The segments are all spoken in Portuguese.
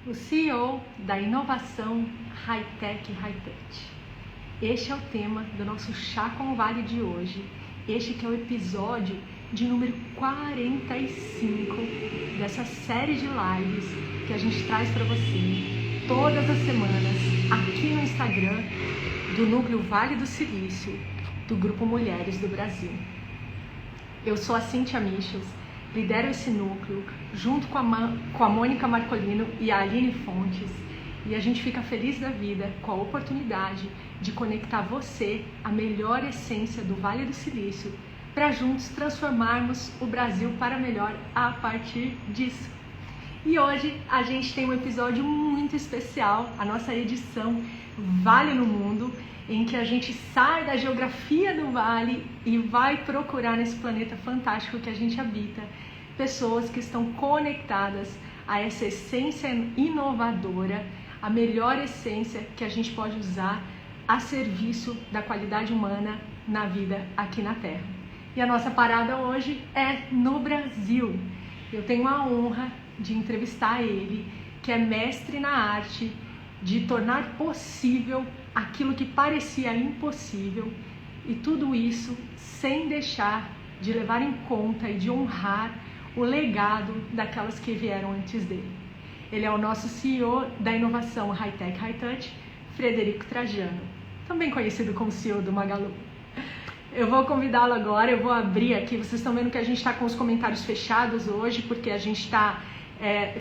o CEO da inovação Hightech Hightouch. Este é o tema do nosso Chá com o Vale de hoje. Este que é o episódio de número 45 dessa série de lives que a gente traz para você todas as semanas aqui no Instagram do Núcleo Vale do Silício, do Grupo Mulheres do Brasil. Eu sou a Cíntia Michels, lidero esse núcleo junto com a Mônica Marcolino e a Aline Fontes, e a gente fica feliz da vida com a oportunidade de conectar você à melhor essência do Vale do Silício para juntos transformarmos o Brasil para melhor a partir disso. E hoje a gente tem um episódio muito especial, a nossa edição Vale no Mundo, em que a gente sai da geografia do Vale e vai procurar nesse planeta fantástico que a gente habita pessoas que estão conectadas a essa essência inovadora, a melhor essência que a gente pode usar a serviço da qualidade humana na vida aqui na Terra. E a nossa parada hoje é no Brasil. Eu tenho a honra de entrevistar ele, que é mestre na arte de tornar possível aquilo que parecia impossível, e tudo isso sem deixar de levar em conta e de honrar o legado daquelas que vieram antes dele. Ele é o nosso CEO da inovação Hightech Hightouch, Frederico Trajano, também conhecido como CEO do Magalu. Eu vou convidá-lo agora, eu vou abrir aqui, vocês estão vendo que a gente está com os comentários fechados hoje, porque a gente está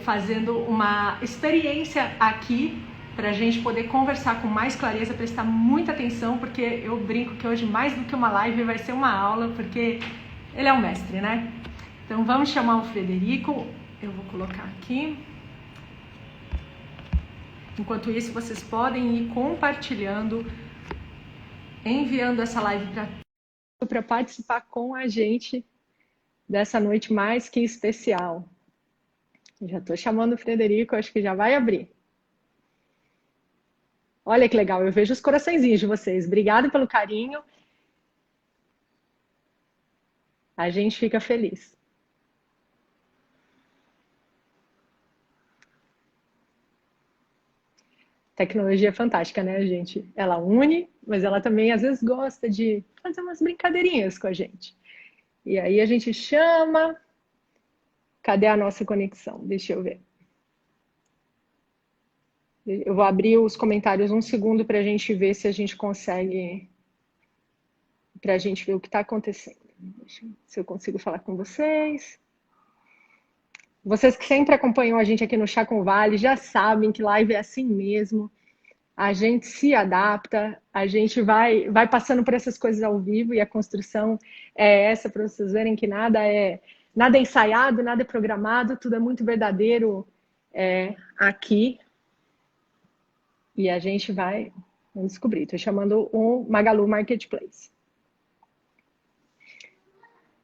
fazendo uma experiência aqui, para a gente poder conversar com mais clareza, prestar muita atenção, porque eu brinco que hoje mais do que uma live vai ser uma aula, porque ele é um mestre, né? Então vamos chamar o Frederico, eu vou colocar aqui. Enquanto isso, vocês podem ir compartilhando, enviando essa live para participar com a gente dessa noite mais que especial. Já estou chamando o Frederico, acho que já vai abrir. Olha que legal, eu vejo os coraçõezinhos de vocês. Obrigada pelo carinho. A gente fica feliz. Tecnologia é fantástica, né, gente? Ela une, mas ela também às vezes gosta de fazer umas brincadeirinhas com a gente. E aí a gente chama. Cadê a nossa conexão? Deixa eu ver. Eu vou abrir os comentários um segundo para a gente ver se a gente consegue, para a gente ver o que está acontecendo. Se eu consigo falar com vocês. Vocês que sempre acompanham a gente aqui no Chá com o Vale já sabem que live é assim mesmo. A gente se adapta, a gente vai passando por essas coisas ao vivo, e a construção é essa, para vocês verem que nada é ensaiado, nada é programado, tudo é muito verdadeiro aqui. E a gente vamos descobrir. Estou chamando o Magalu Marketplace.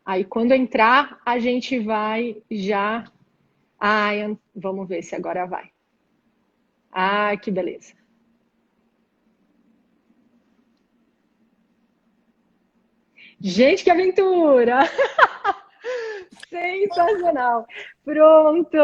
Aí, quando entrar, a gente vai já... vamos ver se agora vai. Que beleza. Gente, que aventura! Sensacional! Pronto!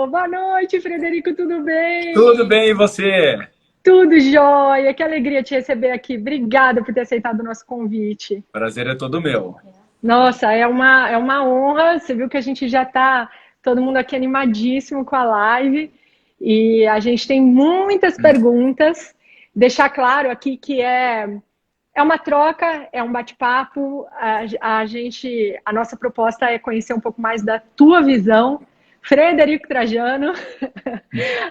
Boa noite, Frederico, tudo bem? Tudo bem, e você? Tudo jóia! Que alegria te receber aqui. Obrigada por ter aceitado o nosso convite. Prazer é todo meu. Nossa, é uma honra. Você viu que a gente já está, todo mundo aqui animadíssimo com a live. E a gente tem muitas perguntas. Deixar claro aqui que é uma troca, é um bate-papo. A nossa proposta é conhecer um pouco mais da tua visão, Frederico Trajano,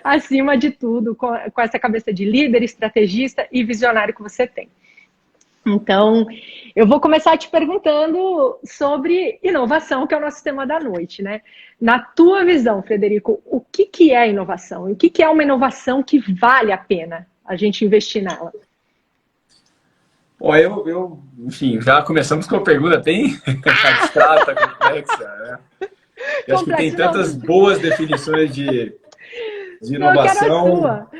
acima de tudo, com essa cabeça de líder, estrategista e visionário que você tem. Então, eu vou começar te perguntando sobre inovação, que é o nosso tema da noite, né? Na tua visão, Frederico, o que é inovação? E o que é uma inovação que vale a pena a gente investir nela? Enfim, já começamos com a pergunta bem abstrata, complexa, né? Eu acho que tem tantas boas definições de inovação. Não, quero a sua.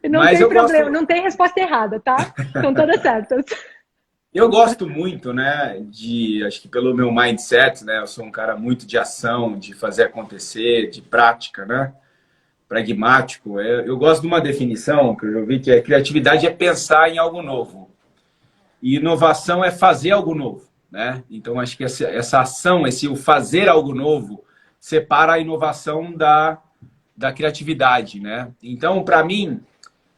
Não tem problema, não tem resposta errada, tá? Estão todas certas. Eu gosto muito, né, acho que pelo meu mindset, né, eu sou um cara muito de ação, de fazer acontecer, de prática, né? pragmático. Eu gosto de uma definição que eu vi que criatividade é pensar em algo novo. E inovação é fazer algo novo, né? Então, acho que essa ação, o fazer algo novo, separa a inovação da criatividade, né? Então, para mim,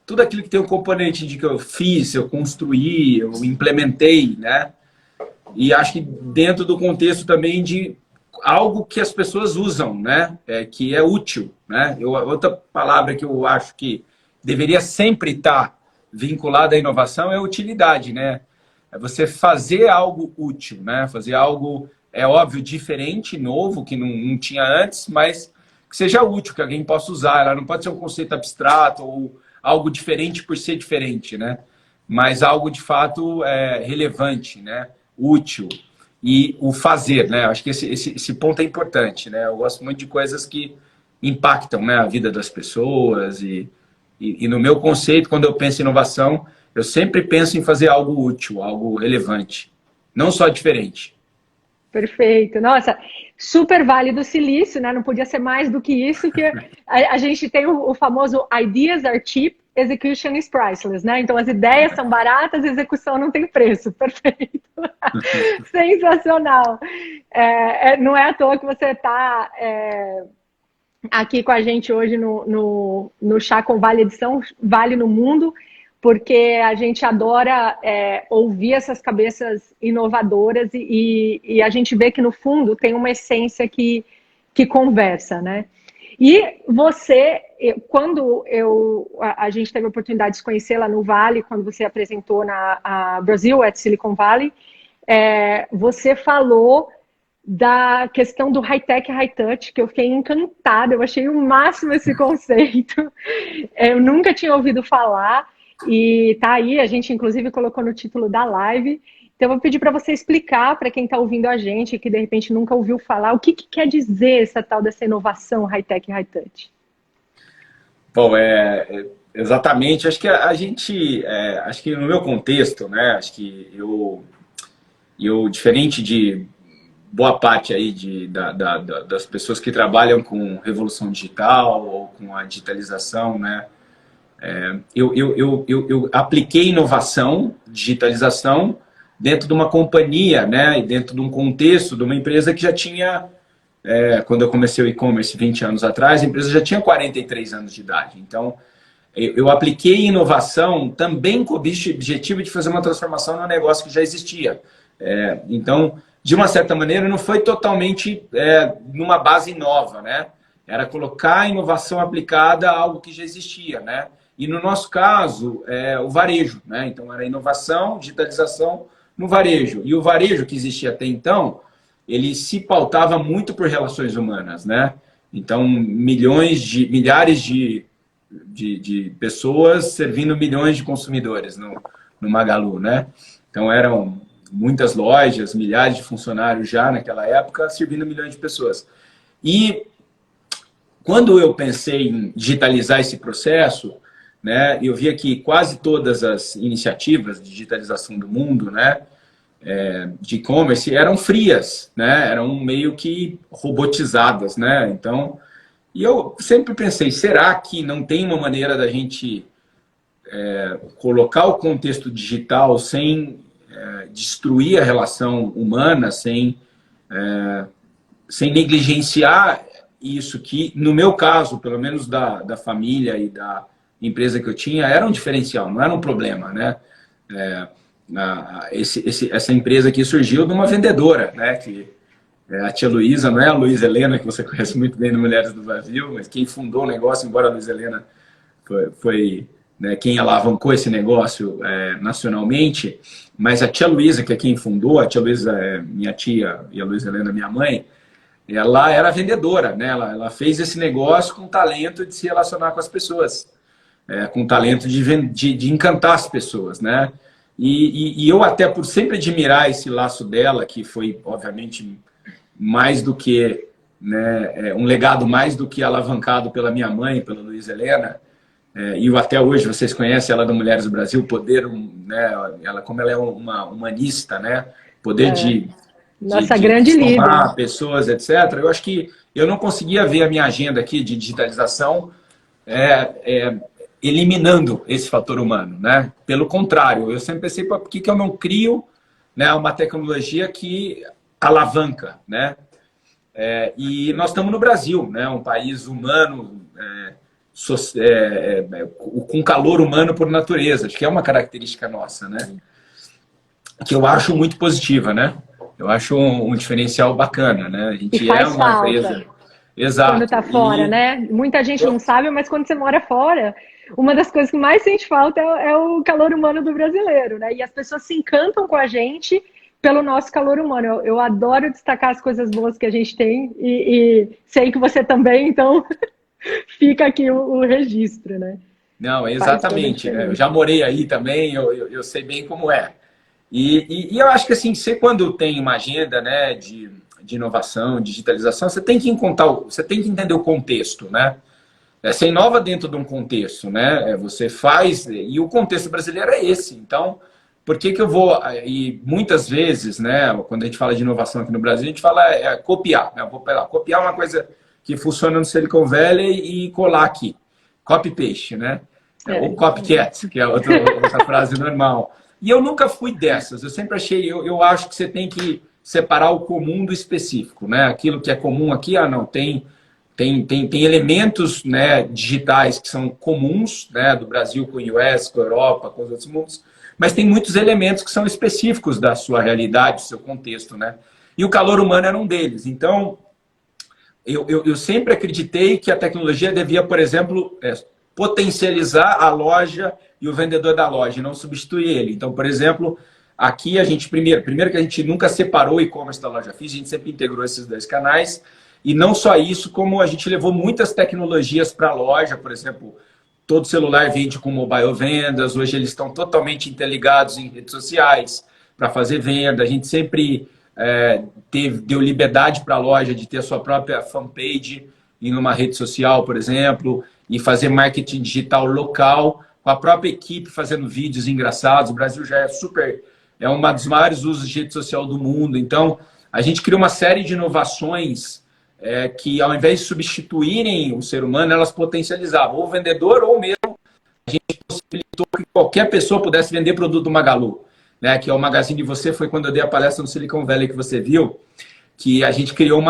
tudo aquilo que tem um componente de que eu fiz, eu construí, eu implementei, né? E acho que dentro do contexto também de algo que as pessoas usam, né? Que é útil, né? Outra palavra que eu acho que deveria sempre estar vinculada à inovação é utilidade, né? É você fazer algo útil, né? Fazer algo, é óbvio, diferente, novo, que não tinha antes, mas que seja útil, que alguém possa usar. Ela não pode ser um conceito abstrato ou algo diferente por ser diferente, né? Mas algo, de fato, relevante, né? Útil. E o fazer, né? Acho que esse ponto é importante, né? Eu gosto muito de coisas que impactam, né, a vida das pessoas e no meu conceito, quando eu penso em inovação, eu sempre penso em fazer algo útil, algo relevante, não só diferente. Perfeito. Nossa, super Vale do Silício, né? Não podia ser mais do que isso, que a gente tem o famoso Ideas are cheap, execution is priceless, né? Então, as ideias são baratas, a execução não tem preço. Perfeito. Sensacional. Não é à toa que você está aqui com a gente hoje no Chá com Vale, edição Vale no Mundo, porque a gente adora ouvir essas cabeças inovadoras e a gente vê que, no fundo, tem uma essência que conversa, né? E você, quando a gente teve a oportunidade de se conhecer lá no Vale, quando você apresentou a Brazil at Silicon Valley, você falou da questão do high-tech, high-touch, que eu fiquei encantada, eu achei o máximo esse conceito. Eu nunca tinha ouvido falar, e tá aí, a gente inclusive colocou no título da live. Então eu vou pedir para você explicar para quem está ouvindo a gente, que de repente nunca ouviu falar, o que quer dizer essa tal dessa inovação high-tech, high-touch? Bom, exatamente, acho que acho que no meu contexto, né, acho que eu diferente de boa parte aí das pessoas que trabalham com revolução digital ou com a digitalização, né? Eu apliquei inovação, digitalização, dentro de uma companhia, né? E dentro de um contexto de uma empresa que já tinha, quando eu comecei o e-commerce 20 anos atrás, a empresa já tinha 43 anos de idade. Então, eu apliquei inovação também com o objetivo de fazer uma transformação no negócio que já existia. Então, de uma certa maneira, não foi totalmente numa base nova, né? Era colocar a inovação aplicada a algo que já existia, né? E no nosso caso, o varejo, né? Então, era inovação, digitalização no varejo. E o varejo que existia até então, ele se pautava muito por relações humanas, né? Então, milhares de pessoas servindo milhões de consumidores no Magalu, né? Então, eram muitas lojas, milhares de funcionários já naquela época, servindo milhões de pessoas. E quando eu pensei em digitalizar esse processo, né, eu via que quase todas as iniciativas de digitalização do mundo, né, de e-commerce, eram frias, né, eram meio que robotizadas, né? Então, e eu sempre pensei, será que não tem uma maneira da gente colocar o contexto digital sem destruir a relação humana, sem negligenciar isso que, no meu caso, pelo menos da família e da empresa que eu tinha, era um diferencial, não era um problema, né? Essa empresa aqui surgiu de uma vendedora, né? Que a tia Luísa, não é a Luísa Helena, que você conhece muito bem no Mulheres do Brasil, mas quem fundou o negócio, embora a Luísa Helena foi né, quem alavancou esse negócio nacionalmente, mas a tia Luísa, que é quem fundou, a tia Luísa é minha tia e a Luísa Helena minha mãe, ela era vendedora, né? Ela fez esse negócio com talento de se relacionar com as pessoas, com talento de encantar as pessoas, né? E eu até por sempre admirar esse laço dela, que foi obviamente mais do que, né, um legado mais do que alavancado pela minha mãe, pela Luísa Helena, e até hoje vocês conhecem ela do Mulheres do Brasil, poder, né, como ela é uma humanista, né, poder de nossa grande líder, pessoas, etc. Eu acho que eu não conseguia ver a minha agenda aqui de digitalização eliminando esse fator humano, né? Pelo contrário, eu sempre pensei, por que eu não crio, né, uma tecnologia que alavanca, né? E nós estamos no Brasil, né? Um país humano, com calor humano por natureza, acho que é uma característica nossa, né? Que eu acho muito positiva, né? Eu acho um diferencial bacana, né? A E gente é faz uma falta empresa. Exato. quando tá fora, né? Muita gente não sabe, mas quando você mora fora, uma das coisas que mais sente falta é o calor humano do brasileiro, né? E as pessoas se encantam com a gente pelo nosso calor humano. Eu adoro destacar as coisas boas que a gente tem e sei que você também, então fica aqui o registro, né? Não, Faz toda a exatamente. Eu diferença. já morei aí também, eu sei bem como é. E eu acho que assim, você quando tem uma agenda, né, de inovação, digitalização, você tem que você tem que entender o contexto, né? Você inova dentro de um contexto, né? Você faz, e o contexto brasileiro é esse. Então, por que eu vou... E muitas vezes, né, quando a gente fala de inovação aqui no Brasil, a gente fala copiar, né? Eu vou copiar uma coisa que funciona no Silicon Valley e colar aqui. Copy-paste, né? Ou copycat, que é outra frase normal. E eu nunca fui dessas. Eu sempre achei... Eu acho que você tem que separar o comum do específico, né? Aquilo que é comum aqui, não, tem elementos, né, digitais que são comuns, né, do Brasil com o US, com a Europa, com os outros mundos, mas tem muitos elementos que são específicos da sua realidade, do seu contexto, né? E o calor humano era um deles. Então, eu sempre acreditei que a tecnologia devia, por exemplo, potencializar a loja e o vendedor da loja, e não substituir ele. Então, por exemplo, aqui a gente, primeiro que a gente nunca separou o e-commerce da loja física, a gente sempre integrou esses dois canais. E não só isso, como a gente levou muitas tecnologias para a loja, por exemplo, todo celular vende com mobile vendas, hoje eles estão totalmente interligados em redes sociais para fazer venda. A gente sempre deu liberdade para a loja de ter a sua própria fanpage em uma rede social, por exemplo, e fazer marketing digital local, com a própria equipe fazendo vídeos engraçados. O Brasil já é uma dos maiores usos de rede social do mundo. Então, a gente criou uma série de inovações que, ao invés de substituírem o ser humano, elas potencializavam ou o vendedor ou mesmo a gente possibilitou que qualquer pessoa pudesse vender produto do Magalu, né? Que é o Magazine de Você, foi quando eu dei a palestra no Silicon Valley que você viu, que a gente criou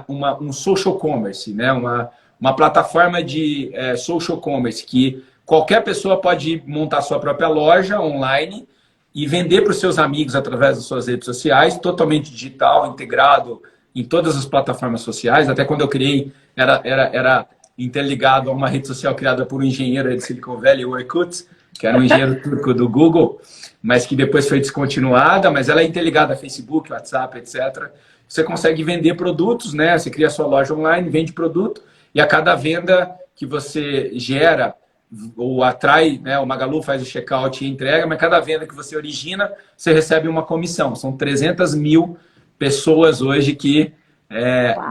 um social commerce, né? Uma plataforma de social commerce que qualquer pessoa pode montar sua própria loja online e vender para os seus amigos através das suas redes sociais, totalmente digital, integrado em todas as plataformas sociais. Até quando eu criei, era interligado a uma rede social criada por um engenheiro de Silicon Valley, o Orkut, que era um engenheiro turco do Google, mas que depois foi descontinuada, mas ela é interligada a Facebook, WhatsApp, etc. Você consegue vender produtos, né? Você cria a sua loja online, vende produto, e a cada venda que você gera ou atrai, né? O Magalu faz o checkout e entrega, mas cada venda que você origina, você recebe uma comissão. São 300 mil pessoas hoje que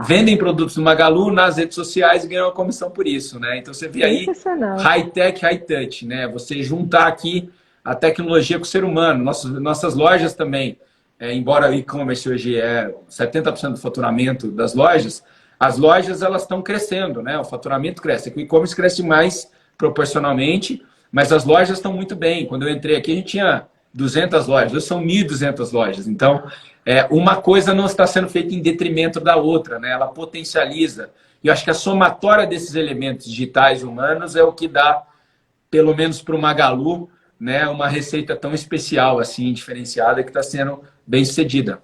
vendem produtos no Magalu nas redes sociais e ganham uma comissão por isso, né? Então você vê aí high-tech, high-touch, né? Você juntar aqui a tecnologia com o ser humano. Nossas lojas também, embora o e-commerce hoje é 70% do faturamento das lojas, as lojas elas estão crescendo, né? O faturamento cresce. O e-commerce cresce mais proporcionalmente, mas as lojas estão muito bem. Quando eu entrei aqui, a gente tinha 200 lojas, hoje são 1.200 lojas. Então, uma coisa não está sendo feita em detrimento da outra, né? Ela potencializa. E eu acho que a somatória desses elementos digitais e humanos é o que dá, pelo menos para o Magalu, né, uma receita tão especial, assim, diferenciada, que está sendo bem sucedida.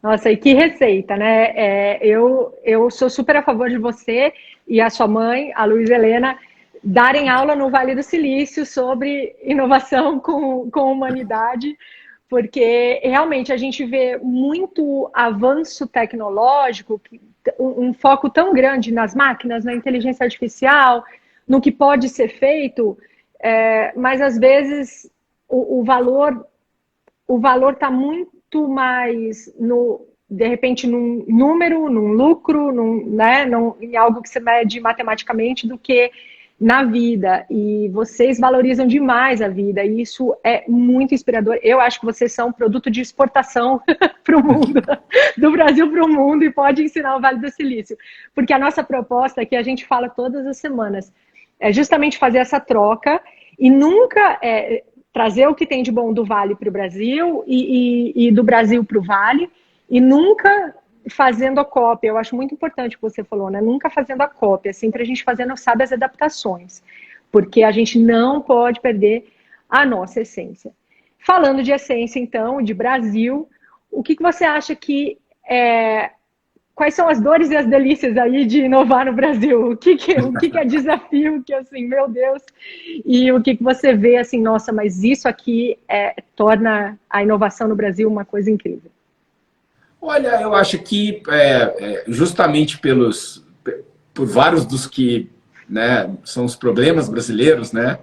Nossa, e que receita, né? Eu sou super a favor de você e a sua mãe, a Luísa Helena, darem aula no Vale do Silício sobre inovação com humanidade, porque realmente a gente vê muito avanço tecnológico, um foco tão grande nas máquinas, na inteligência artificial, no que pode ser feito, mas às vezes o valor está muito mais de repente num número, num lucro, né, em algo que se mede matematicamente do que na vida, e vocês valorizam demais a vida, e isso é muito inspirador. Eu acho que vocês são um produto de exportação para o mundo, do Brasil para o mundo, e pode ensinar o Vale do Silício. Porque a nossa proposta, que a gente fala todas as semanas, é justamente fazer essa troca e nunca trazer o que tem de bom do Vale para o Brasil e do Brasil para o Vale, e nunca fazendo a cópia. Eu acho muito importante o que você falou, né? Nunca fazendo a cópia, sempre a gente fazendo, sabe, as adaptações, porque a gente não pode perder a nossa essência. Falando de essência, então, de Brasil, o que você acha que quais são as dores e as delícias aí de inovar no Brasil? O que é desafio, que assim, meu Deus, e o que você vê assim, nossa, mas isso aqui torna a inovação no Brasil uma coisa incrível? Olha, eu acho que justamente por vários dos que, né, são os problemas brasileiros, né,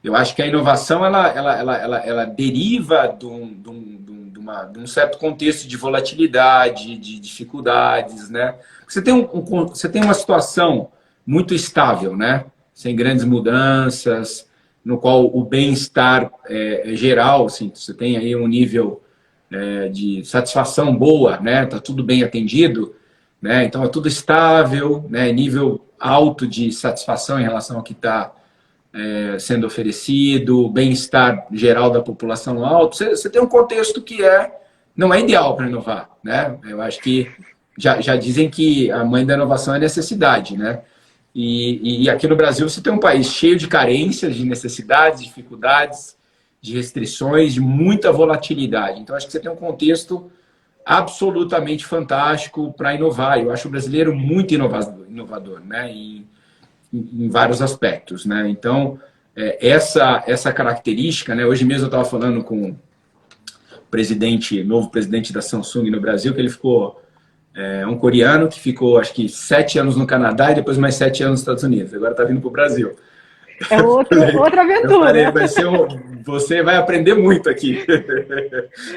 eu acho que a inovação ela deriva de um certo contexto de volatilidade, de dificuldades, né? Você tem uma situação muito estável, né, sem grandes mudanças, no qual o bem-estar geral, assim, você tem aí um nível de satisfação boa, né? Tá tudo bem atendido, né? Então é tudo estável, né? Nível alto de satisfação em relação ao que está sendo oferecido, bem-estar geral da população alto. Você tem um contexto que não é ideal para inovar, né? Eu acho que já dizem que a mãe da inovação é necessidade, né? E aqui no Brasil você tem um país cheio de carências, de necessidades, dificuldades, de restrições, de muita volatilidade. Então, acho que você tem um contexto absolutamente fantástico para inovar. Eu acho o brasileiro muito inovador, né? Em vários aspectos, né? Então, essa característica, né? Hoje mesmo eu estava falando com o novo presidente da Samsung no Brasil, que ele ficou um coreano que ficou, acho que 7 anos no Canadá e depois mais 7 anos nos Estados Unidos. Agora está vindo para o Brasil. É outra aventura. Você vai aprender muito aqui.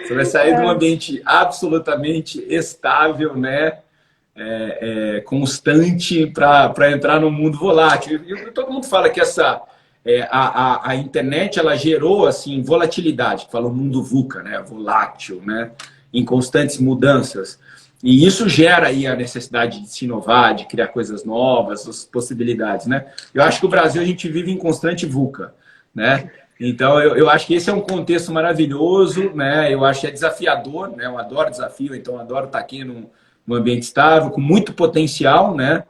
Você vai sair de um ambiente absolutamente estável, né? Constante para entrar no mundo volátil. E todo mundo fala que a internet ela gerou assim volatilidade, que fala o mundo VUCA, né? Volátil, né? Em constantes mudanças. E isso gera aí a necessidade de se inovar, de criar coisas novas, as possibilidades, né? Eu acho que o Brasil a gente vive em constante VUCA, né? Então eu acho que esse é um contexto maravilhoso, né? Eu acho que é desafiador, né? Eu adoro desafio, então eu adoro estar aqui num ambiente estável, com muito potencial, né?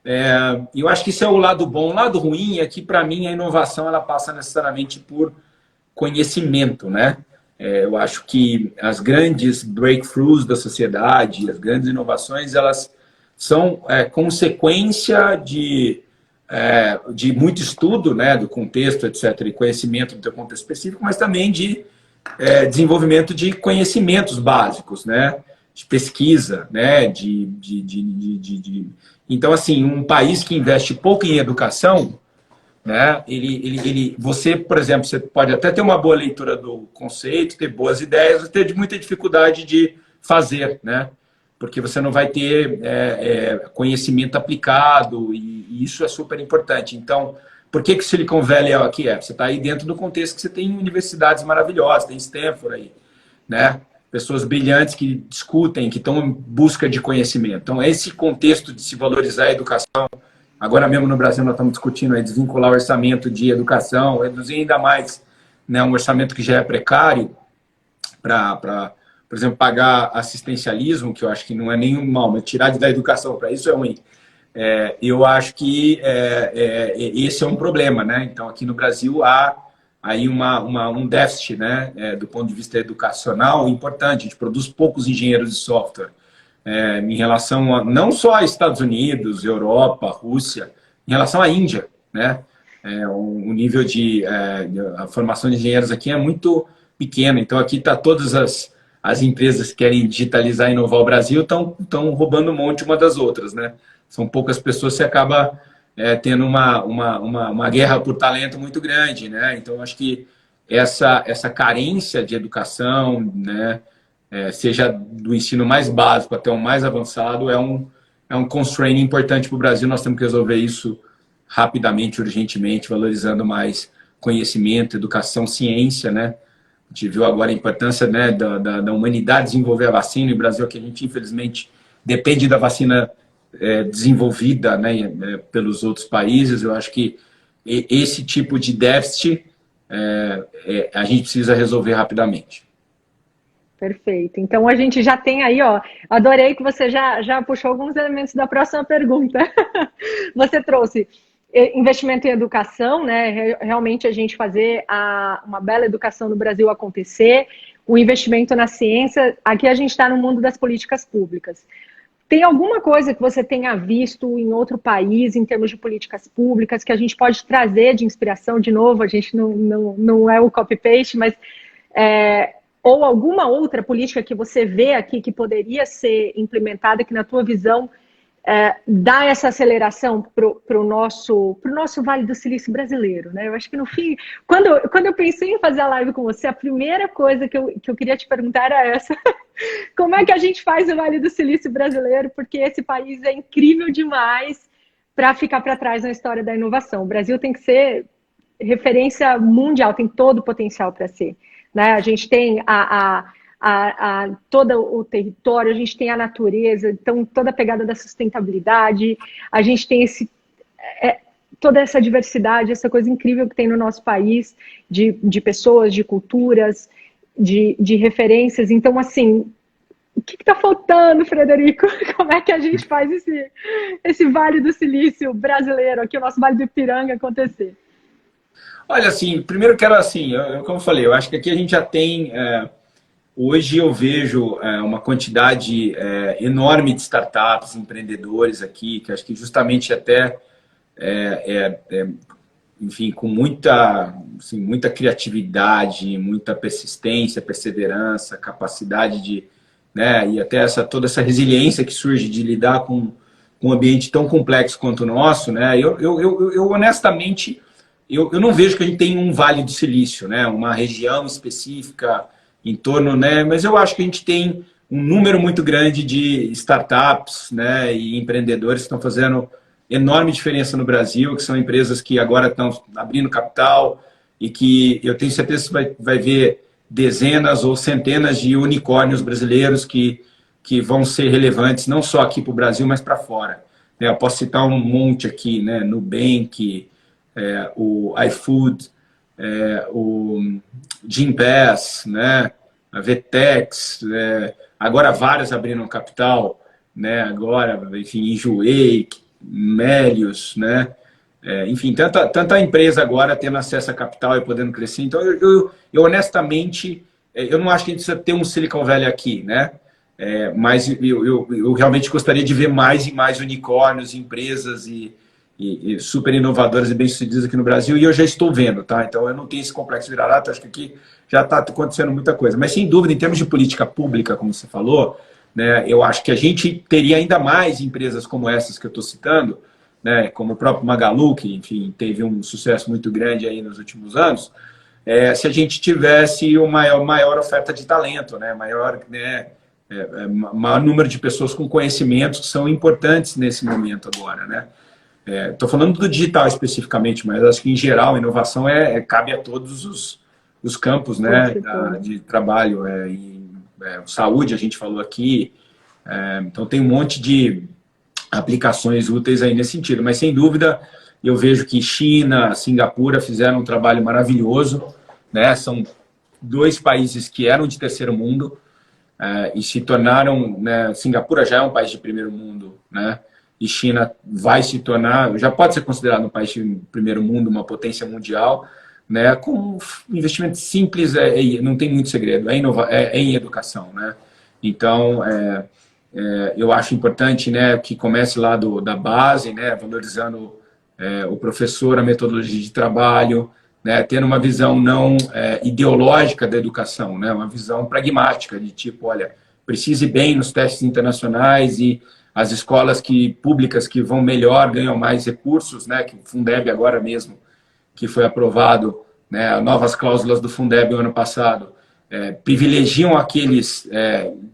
E eu acho que isso é o lado bom. O lado ruim é que, para mim, a inovação ela passa necessariamente por conhecimento, né? Eu acho que as grandes breakthroughs da sociedade, as grandes inovações, elas são consequência de muito estudo, né, do contexto, etc., e conhecimento do teu contexto específico, mas também de desenvolvimento de conhecimentos básicos, né, de pesquisa, né, Então, assim, um país que investe pouco em educação, né? Você, por exemplo, você pode até ter uma boa leitura do conceito, ter boas ideias, mas ter muita dificuldade de fazer, né? Porque você não vai ter conhecimento aplicado e isso é super importante. Então, por que o Silicon Valley aqui Você está aí dentro do contexto que você tem universidades maravilhosas, tem Stanford aí, né? Pessoas brilhantes que discutem, que estão em busca de conhecimento. Então, esse contexto de se valorizar a educação. Agora mesmo no Brasil nós estamos discutindo desvincular o orçamento de educação, reduzir ainda mais, né, um orçamento que já é precário para, por exemplo, pagar assistencialismo, que eu acho que não é nenhum mal, mas tirar da educação para isso é ruim. Eu acho que esse é um problema, né? Então, aqui no Brasil há aí um déficit, né, do ponto de vista educacional importante. A gente produz poucos engenheiros de software. Em relação não só a Estados Unidos, Europa, Rússia, em relação à Índia, né? O nível a formação de engenheiros aqui é muito pequeno. Então, aqui está todas as empresas que querem digitalizar e inovar o Brasil estão roubando um monte uma das outras, né? São poucas pessoas que acaba tendo uma guerra por talento muito grande, né? Então, acho que essa carência de educação, né? Seja do ensino mais básico até o mais avançado, é um constraint importante para o Brasil. Nós temos que resolver isso rapidamente, urgentemente, valorizando mais conhecimento, educação, ciência, né? A gente viu agora a importância, né, da humanidade desenvolver a vacina. E o Brasil, que a gente, infelizmente, depende da vacina desenvolvida, né, pelos outros países. Eu acho que esse tipo de déficit a gente precisa resolver rapidamente. Perfeito. Então a gente já tem aí, ó, adorei que você já puxou alguns elementos da próxima pergunta. Você trouxe investimento em educação, né? Realmente a gente fazer uma bela educação no Brasil acontecer, o investimento na ciência. Aqui a gente está no mundo das políticas públicas. Tem alguma coisa que você tenha visto em outro país, em termos de políticas públicas, que a gente pode trazer de inspiração? De novo, a gente não é o copy-paste, mas ou alguma outra política que você vê aqui que poderia ser implementada, que na tua visão dá essa aceleração para o nosso Vale do Silício brasileiro, né? Eu acho que no fim, quando eu pensei em fazer a live com você, a primeira coisa que eu queria te perguntar era essa. Como é que a gente faz o Vale do Silício brasileiro? Porque esse país é incrível demais para ficar para trás na história da inovação. O Brasil tem que ser referência mundial, tem todo o potencial para ser, né? A gente tem todo o território, a gente tem a natureza, então toda a pegada da sustentabilidade, a gente tem toda essa diversidade, essa coisa incrível que tem no nosso país, de pessoas, de culturas, de referências. Então, assim, o que está faltando, Frederico? Como é que a gente faz esse Vale do Silício brasileiro, aqui o nosso Vale do Ipiranga acontecer? Olha, assim, primeiro quero, assim, como eu falei, eu acho que aqui a gente já tem... Hoje eu vejo uma quantidade enorme de startups, empreendedores aqui, que acho que justamente até, enfim, com muita criatividade, muita persistência, perseverança, capacidade de, né, e até toda essa resiliência que surge de lidar com um ambiente tão complexo quanto o nosso, né? Eu honestamente, eu não vejo que a gente tem um Vale do Silício, né? Uma região específica em torno, né? Mas eu acho que a gente tem um número muito grande de startups, né, e empreendedores que estão fazendo enorme diferença no Brasil, que são empresas que agora estão abrindo capital e que eu tenho certeza que você vai ver dezenas ou centenas de unicórnios brasileiros que vão ser relevantes não só aqui para o Brasil, mas para fora. Eu posso citar um monte aqui, né? Nubank, o iFood, o Gympass, né? A Vetex, agora várias abriram capital, né? Agora, enfim, Enjoei, Melius, né? Enfim, tanta empresa agora tendo acesso a capital e podendo crescer. Então, eu honestamente, eu não acho que a gente precisa ter um Silicon Valley aqui, né? Mas eu realmente gostaria de ver mais e mais unicórnios, empresas e super inovadoras e bem-sucedidas aqui no Brasil, e eu já estou vendo, tá? Então eu não tenho esse complexo de vira-lata, acho que aqui já está acontecendo muita coisa. Mas sem dúvida, em termos de política pública, como você falou, né, eu acho que a gente teria ainda mais empresas como essas que eu estou citando, né, como o próprio Magalu, que, enfim, teve um sucesso muito grande aí nos últimos anos, se a gente tivesse uma maior oferta de talento, né, maior número de pessoas com conhecimentos que são importantes nesse momento agora, né? Estou falando do digital especificamente, mas acho que, em geral, a inovação cabe a todos os campos, né, de trabalho. Saúde, a gente falou aqui. Então, tem um monte de aplicações úteis aí nesse sentido. Mas, sem dúvida, eu vejo que China, Singapura fizeram um trabalho maravilhoso, né? São dois países que eram de terceiro mundo e se tornaram... né, Singapura já é um país de primeiro mundo, né? E China vai se tornar, já pode ser considerado um país de primeiro mundo, uma potência mundial, né, com investimento simples, não tem muito segredo, é em educação, né? Então, eu acho importante, né, que comece lá da base, né, valorizando o professor, a metodologia de trabalho, né, tendo uma visão não ideológica da educação, né, uma visão pragmática, de tipo, olha, precise bem nos testes internacionais e as escolas públicas que vão melhor ganham mais recursos, né? Que o Fundeb agora mesmo, que foi aprovado, né? Novas cláusulas do Fundeb no ano passado, privilegiam aqueles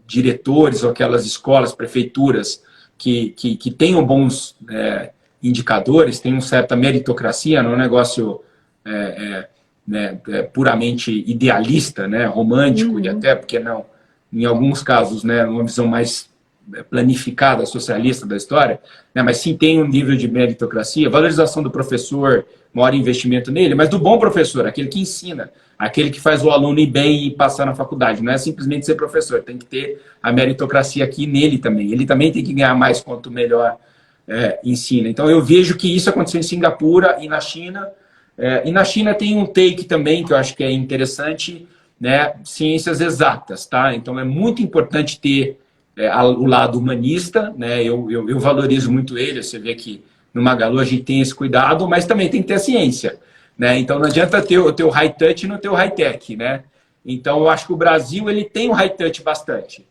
diretores ou aquelas escolas, prefeituras que tenham bons indicadores, tem uma certa meritocracia, não é um negócio puramente idealista, né, romântico, e até porque não, em alguns casos, né, uma visão mais planificada, socialista da história, né, mas sim tem um nível de meritocracia, valorização do professor, maior investimento nele, mas do bom professor, aquele que ensina, aquele que faz o aluno ir bem e passar na faculdade, não é simplesmente ser professor, tem que ter a meritocracia aqui nele também, ele também tem que ganhar mais quanto melhor ensina. Então eu vejo que isso aconteceu em Singapura e na China, e na China tem um take também que eu acho que é interessante, né, ciências exatas, tá? Então é muito importante ter o lado humanista, né? Eu valorizo muito ele, você vê que no Magalu a gente tem esse cuidado, mas também tem que ter a ciência, né? Então não adianta ter o high touch e não ter o high tech, né? Então eu acho que o Brasil ele tem o high touch bastante,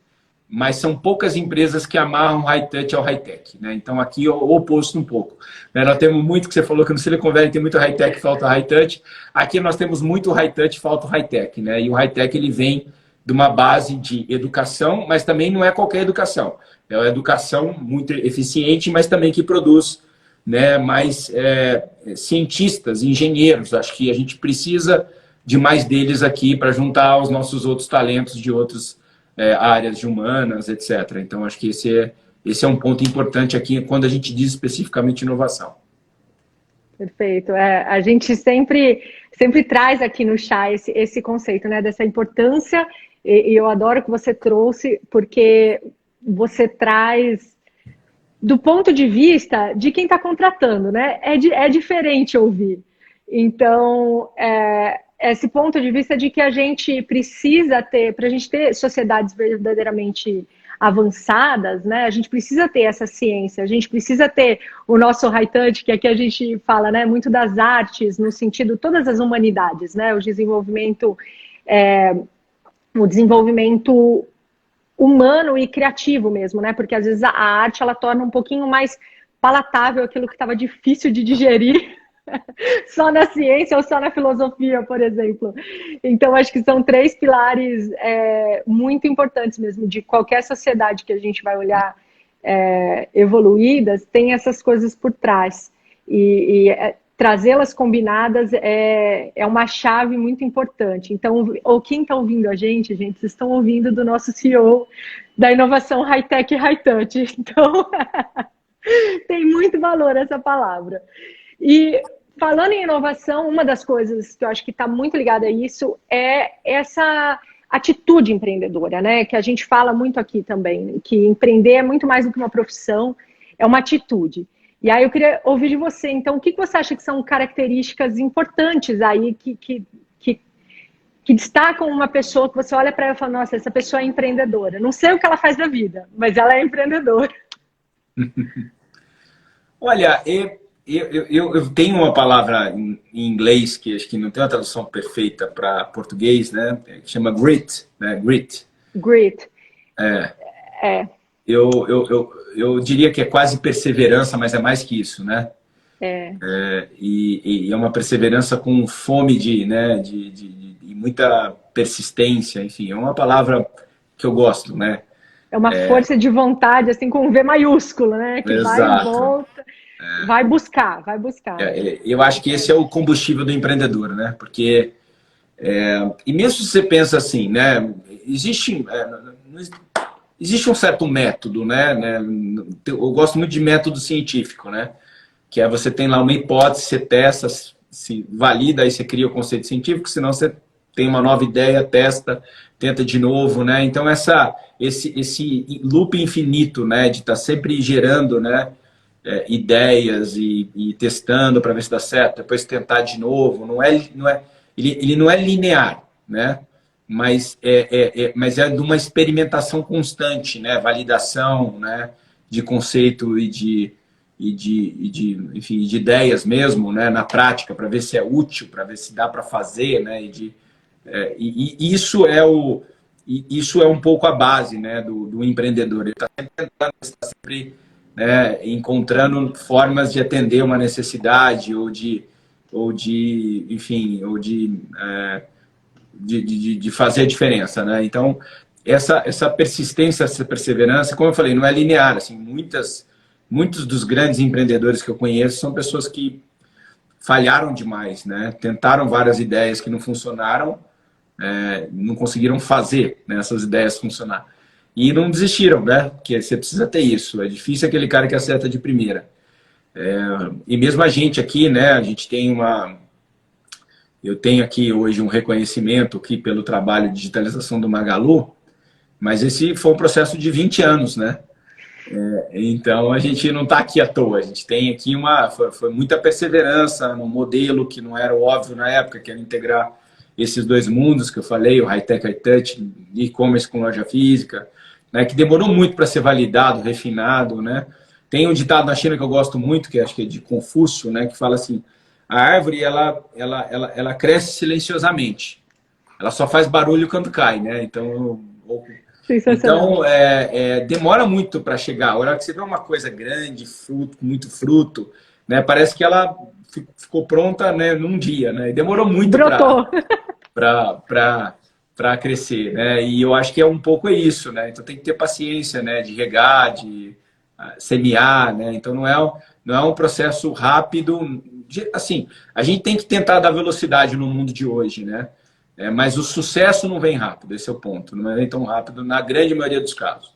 mas são poucas empresas que amarram high touch ao high tech, né? Então aqui é o oposto um pouco, né? Nós temos muito que você falou que no Silicon Valley tem muito high tech, falta high touch. Aqui nós temos muito high touch, falta high tech, né? E o high tech ele vem de uma base de educação, mas também não é qualquer educação. É uma educação muito eficiente, mas também que produz, né, mais cientistas, engenheiros. Acho que a gente precisa de mais deles aqui para juntar os nossos outros talentos de outras áreas de humanas, etc. Então, acho que esse é um ponto importante aqui quando a gente diz especificamente inovação. Perfeito. A gente sempre traz aqui no chá esse conceito, né, dessa importância. E eu adoro que você trouxe, porque você traz do ponto de vista de quem está contratando, né? É diferente ouvir. Então, esse ponto de vista de que a gente precisa ter, para a gente ter sociedades verdadeiramente avançadas, né? A gente precisa ter essa ciência, a gente precisa ter o nosso high touch, que aqui a gente fala, né? Muito das artes, no sentido todas as humanidades, né? O desenvolvimento humano e criativo mesmo, né? Porque às vezes a arte ela torna um pouquinho mais palatável aquilo que estava difícil de digerir só na ciência ou só na filosofia, por exemplo. Então, acho que são 3 pilares muito importantes mesmo de qualquer sociedade que a gente vai olhar evoluídas, tem essas coisas por trás. E trazê-las combinadas é uma chave muito importante. Então, quem está ouvindo a gente, vocês estão ouvindo do nosso CEO da inovação high-tech e high-touch. Então, tem muito valor essa palavra. E falando em inovação, uma das coisas que eu acho que está muito ligada a isso é essa atitude empreendedora, né? Que a gente fala muito aqui também, que empreender é muito mais do que uma profissão, é uma atitude. E aí eu queria ouvir de você, então, o que você acha que são características importantes aí que destacam uma pessoa que você olha para ela e fala, nossa, essa pessoa é empreendedora. Não sei o que ela faz da vida, mas ela é empreendedora. Olha, eu tenho uma palavra em inglês que acho que não tem uma tradução perfeita para português, né? Que chama grit, né? Grit. Grit. Eu diria que é quase perseverança, mas é mais que isso, né? E é uma perseverança com fome de muita persistência, enfim, é uma palavra que eu gosto, né? É uma força de vontade, assim, com um V maiúsculo, né? Que Exato. Vai e volta, vai buscar. Eu acho que esse é o combustível do empreendedor, né? Porque, e mesmo se você pensa assim, né? Existe um certo método, né? Eu gosto muito de método científico, né? Que é você tem lá uma hipótese, você testa, se valida, aí você cria o conceito científico, senão você tem uma nova ideia, testa, tenta de novo, né? Então esse loop infinito, né? De estar sempre gerando, né? Ideias e testando para ver se dá certo, depois tentar de novo, ele não é linear, né? Mas é de uma experimentação constante, né? Validação, né? De conceito enfim, de ideias mesmo, né? Na prática, para ver se é útil, para ver se dá para fazer, né? Isso é um pouco a base, né? Do empreendedor. Ele está sempre tentando, está sempre, né? Encontrando formas de atender uma necessidade de fazer a diferença, né? Então, essa persistência, essa perseverança, como eu falei, não é linear, assim, muitas muitos dos grandes empreendedores que eu conheço são pessoas que falharam demais, né? Tentaram várias ideias que não funcionaram, não conseguiram fazer, né, essas ideias funcionar. E não desistiram, né? Porque você precisa ter isso. É difícil aquele cara que acerta de primeira. E mesmo a gente aqui, né? A gente tem eu tenho aqui hoje um reconhecimento aqui pelo trabalho de digitalização do Magalu, mas esse foi um processo de 20 anos, né? Então a gente não está aqui à toa. A gente tem aqui foi muita perseverança no modelo que não era óbvio na época, que era integrar esses dois mundos que eu falei, o high-tech, high-touch, e-commerce com loja física, né, que demorou muito para ser validado, refinado, né? Tem um ditado na China que eu gosto muito, que acho que é de Confúcio, né, que fala assim: a árvore ela cresce silenciosamente, ela só faz barulho quando cai, né? Então demora muito para chegar. A hora que você vê uma coisa grande, muito fruto, né, parece que ela ficou pronta, né, num dia, né? E demorou muito para crescer, né? E eu acho que é um pouco isso, né? Então tem que ter paciência, né? De regar, de semear, né? Então não é um processo rápido. Assim, a gente tem que tentar dar velocidade no mundo de hoje, né? Mas o sucesso não vem rápido, esse é o ponto. Não vem tão rápido na grande maioria dos casos.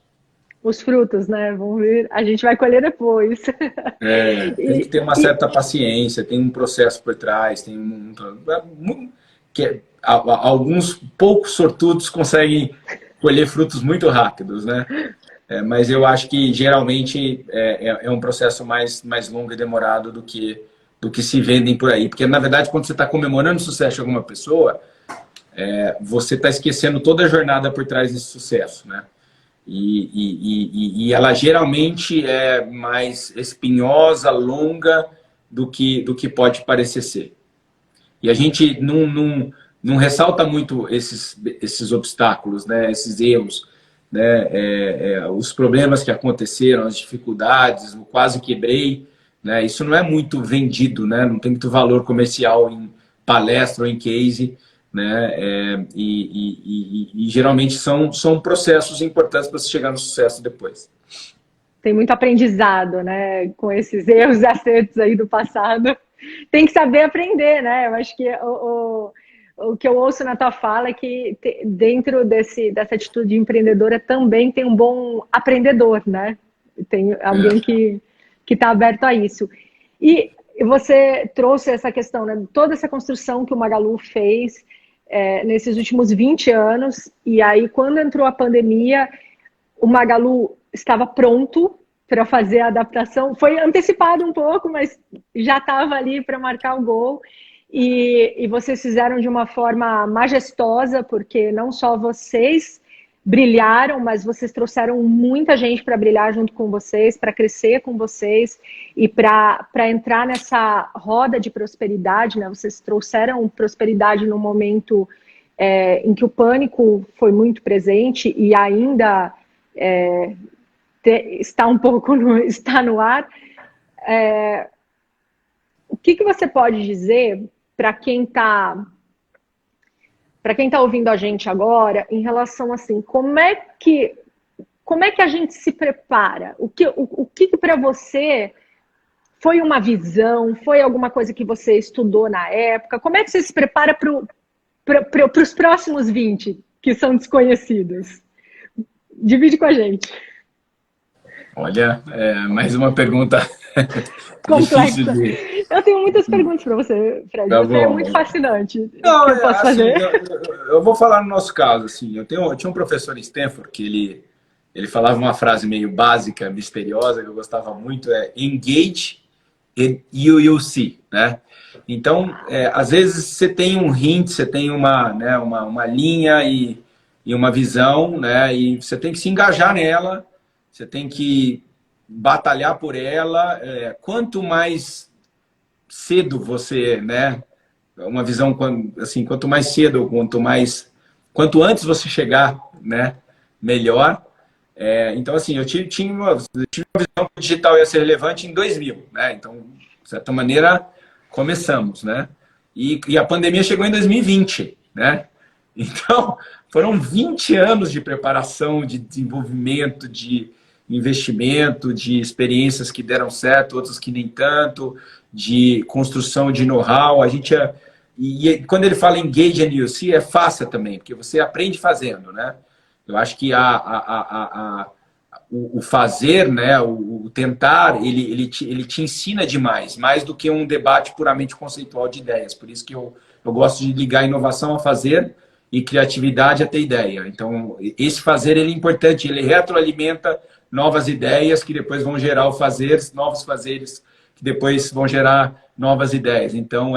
Os frutos, né? Vão vir, a gente vai colher depois. Tem que ter uma certa paciência, tem um processo por trás, alguns poucos sortudos conseguem colher frutos muito rápidos, né? Mas eu acho que geralmente é um processo mais longo e demorado do que se vendem por aí. Porque, na verdade, quando você está comemorando o sucesso de alguma pessoa, você está esquecendo toda a jornada por trás desse sucesso, né? E ela geralmente é mais espinhosa, longa do que pode parecer ser. E a gente não ressalta muito esses obstáculos, né? Esses erros, né? Os problemas que aconteceram, as dificuldades, o quase quebrei, né? Isso não é muito vendido, né? Não tem muito valor comercial em palestra ou em case, né? E geralmente são processos importantes para se chegar no sucesso depois. Tem muito aprendizado, né? Com esses erros e acertos aí do passado. Tem que saber aprender, né? Eu acho que o que eu ouço na tua fala é que dentro dessa atitude empreendedora também tem um bom aprendedor, né? Tem alguém que está aberto a isso. E você trouxe essa questão, né? Toda essa construção que o Magalu fez nesses últimos 20 anos, e aí quando entrou a pandemia, o Magalu estava pronto para fazer a adaptação. Foi antecipado um pouco, mas já estava ali para marcar o gol. E vocês fizeram de uma forma majestosa, porque não só vocês brilharam, mas vocês trouxeram muita gente para brilhar junto com vocês, para crescer com vocês e para entrar nessa roda de prosperidade, né? Vocês trouxeram prosperidade no momento em que o pânico foi muito presente e ainda está um pouco está no ar. O que você pode dizer para quem está ouvindo a gente agora em relação assim, como é que a gente se prepara? O que para você foi uma visão, foi alguma coisa que você estudou na época? Como é que você se prepara para os próximos 20 que são desconhecidos? Divide com a gente. Olha, mais uma pergunta complexa. Eu tenho muitas perguntas para você, Fred. Tá, você é muito fascinante. Não, que eu posso fazer? Eu vou falar no nosso caso. Assim, eu tinha um professor em Stanford que ele falava uma frase meio básica, misteriosa, que eu gostava muito, engage and you will see, né? Então, às vezes você tem um hint, você tem uma linha e uma visão, né? E você tem que se engajar nela, você tem que batalhar por ela. Quanto mais cedo você, né? Uma visão assim, quanto mais cedo, quanto antes você chegar, né? Melhor. Então, assim, eu tive uma visão que o digital ia ser relevante em 2000, né? Então, de certa maneira, começamos, né? E a pandemia chegou em 2020, né? Então, foram 20 anos de preparação, de desenvolvimento, de investimento, de experiências que deram certo, outras que nem tanto, de construção de know-how. E quando ele fala engage and you see, é faça também, porque você aprende fazendo, né? Eu acho que o fazer, né, o tentar, ele te ensina demais, mais do que um debate puramente conceitual de ideias. Por isso que eu gosto de ligar inovação a fazer e criatividade a ter ideia. Então, esse fazer ele é importante, ele retroalimenta novas ideias que depois vão gerar o fazer, novos fazeres que depois vão gerar novas ideias. Então,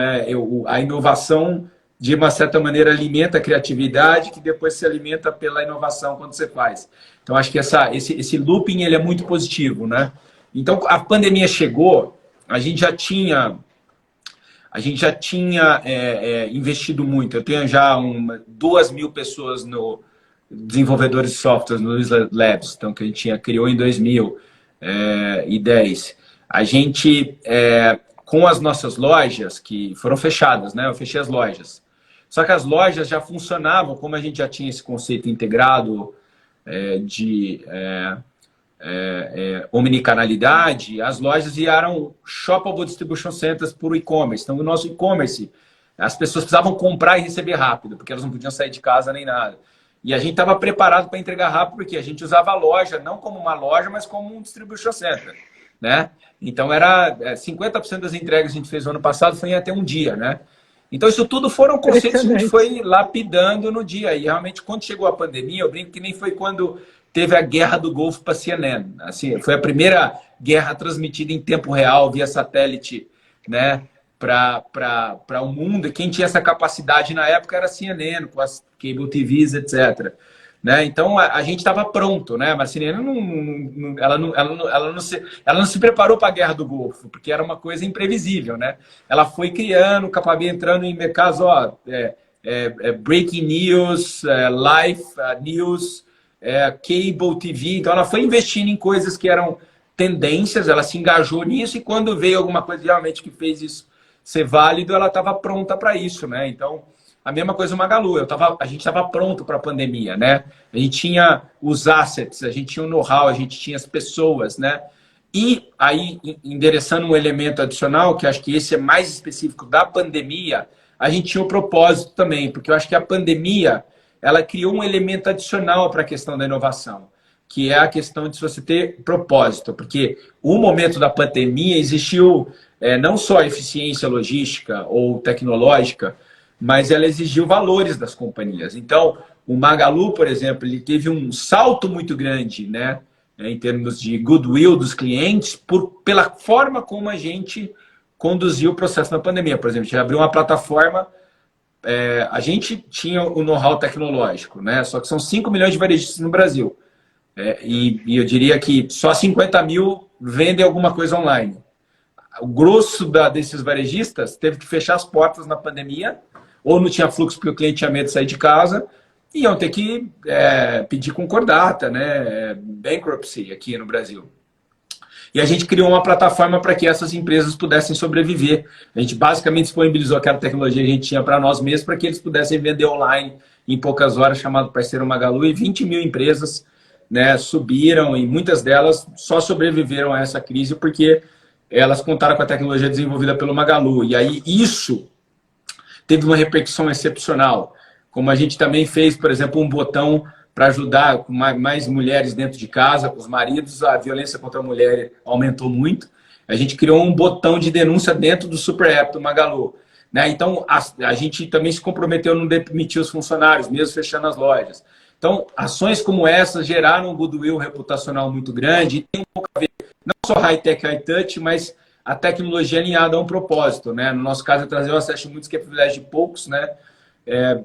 a inovação, de uma certa maneira, alimenta a criatividade, que depois se alimenta pela inovação quando você faz. Então, acho que esse looping ele é muito positivo, né? Então, a pandemia chegou, a gente já tinha investido muito. Eu tenho já 2.000 pessoas desenvolvedores de software no Labs, então, que a gente criou em 2010. A gente, com as nossas lojas, que foram fechadas, né? Eu fechei as lojas. Só que as lojas já funcionavam, como a gente já tinha esse conceito integrado de omnicanalidade, as lojas viraram shoppable distribution centers por e-commerce. Então, o nosso e-commerce, as pessoas precisavam comprar e receber rápido, porque elas não podiam sair de casa nem nada. E a gente estava preparado para entregar rápido, porque a gente usava a loja, não como uma loja, mas como um distribution center, né? Então, 50% das entregas que a gente fez no ano passado foi em até um dia, né? Então, isso tudo foram conceitos que a gente foi lapidando no dia. E, realmente, quando chegou a pandemia, eu brinco que nem foi quando teve a guerra do Golfo para a CNN. Assim, foi a primeira guerra transmitida em tempo real, via satélite, né, para o mundo. E quem tinha essa capacidade na época era a CNN, com as cable TVs, etc. Né? Então, a gente estava pronto, né? Mas a CNN não se preparou para a guerra do Golfo, porque era uma coisa imprevisível, né? Ela foi criando, acabou entrando em mercados, breaking news, live news, cable TV. Então, ela foi investindo em coisas que eram tendências, ela se engajou nisso, e quando veio alguma coisa realmente que fez isso ser válido, ela estava pronta para isso, né? Então, a mesma coisa o Magalu, a gente estava pronto para a pandemia, né? A gente tinha os assets, a gente tinha o know-how, a gente tinha as pessoas, né? E aí, endereçando um elemento adicional, que acho que esse é mais específico da pandemia, a gente tinha o propósito também, porque eu acho que a pandemia, ela criou um elemento adicional para a questão da inovação, que é a questão de você ter propósito, porque o momento da pandemia existiu não só eficiência logística ou tecnológica, mas ela exigiu valores das companhias. Então, o Magalu, por exemplo, ele teve um salto muito grande, né, em termos de goodwill dos clientes, pela forma como a gente conduziu o processo na pandemia. Por exemplo, a gente abriu uma plataforma, a gente tinha o know-how tecnológico, né, só que são 5 milhões de varejistas no Brasil. E eu diria que só 50 mil vendem alguma coisa online. O grosso desses varejistas teve que fechar as portas na pandemia, ou não tinha fluxo porque o cliente tinha medo de sair de casa, e iam ter que pedir concordata, né? Bankruptcy aqui no Brasil. E a gente criou uma plataforma para que essas empresas pudessem sobreviver. A gente basicamente disponibilizou aquela tecnologia que a gente tinha para nós mesmos, para que eles pudessem vender online em poucas horas, chamado Parceiro Magalu, e 20 mil empresas, né, subiram, e muitas delas só sobreviveram a essa crise porque elas contaram com a tecnologia desenvolvida pelo Magalu. E aí isso teve uma repercussão excepcional. Como a gente também fez, por exemplo, um botão para ajudar mais mulheres dentro de casa, com os maridos, a violência contra a mulher aumentou muito. A gente criou um botão de denúncia dentro do Super App do Magalu, né? Então, a gente também se comprometeu a não demitir os funcionários, mesmo fechando as lojas. Então, ações como essas geraram um goodwill reputacional muito grande, e tem um pouco a ver, não só high-tech, high-touch, mas a tecnologia alinhada a um propósito, né? No nosso caso, é trazer o acesso muitos, que é privilégio de poucos, né?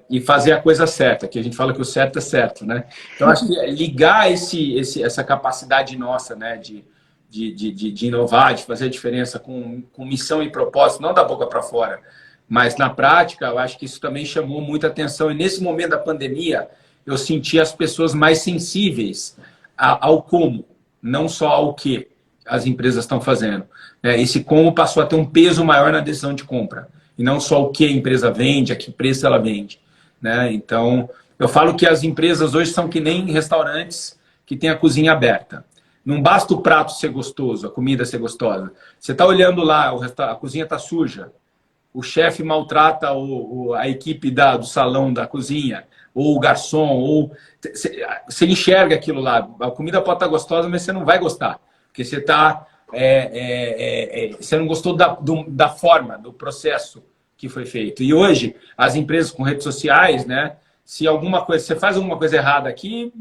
E fazer a coisa certa, que a gente fala que o certo é certo, né? Então, acho que ligar essa capacidade nossa, né? De inovar, de fazer a diferença com missão e propósito, não da boca para fora, mas na prática, eu acho que isso também chamou muita atenção. E nesse momento da pandemia, eu senti as pessoas mais sensíveis ao como, não só ao que as empresas estão fazendo. Esse como passou a ter um peso maior na decisão de compra. E não só o que a empresa vende, a que preço ela vende, né? Então, eu falo que as empresas hoje são que nem restaurantes que têm a cozinha aberta. Não basta o prato ser gostoso, a comida ser gostosa. Você está olhando lá, a cozinha está suja, o chefe maltrata a equipe do salão da cozinha, ou o garçom, ou você enxerga aquilo lá. A comida pode estar gostosa, mas você não vai gostar, porque você está você não gostou da forma, do processo que foi feito. E hoje as empresas com redes sociais, né? Se você faz alguma coisa errada aqui,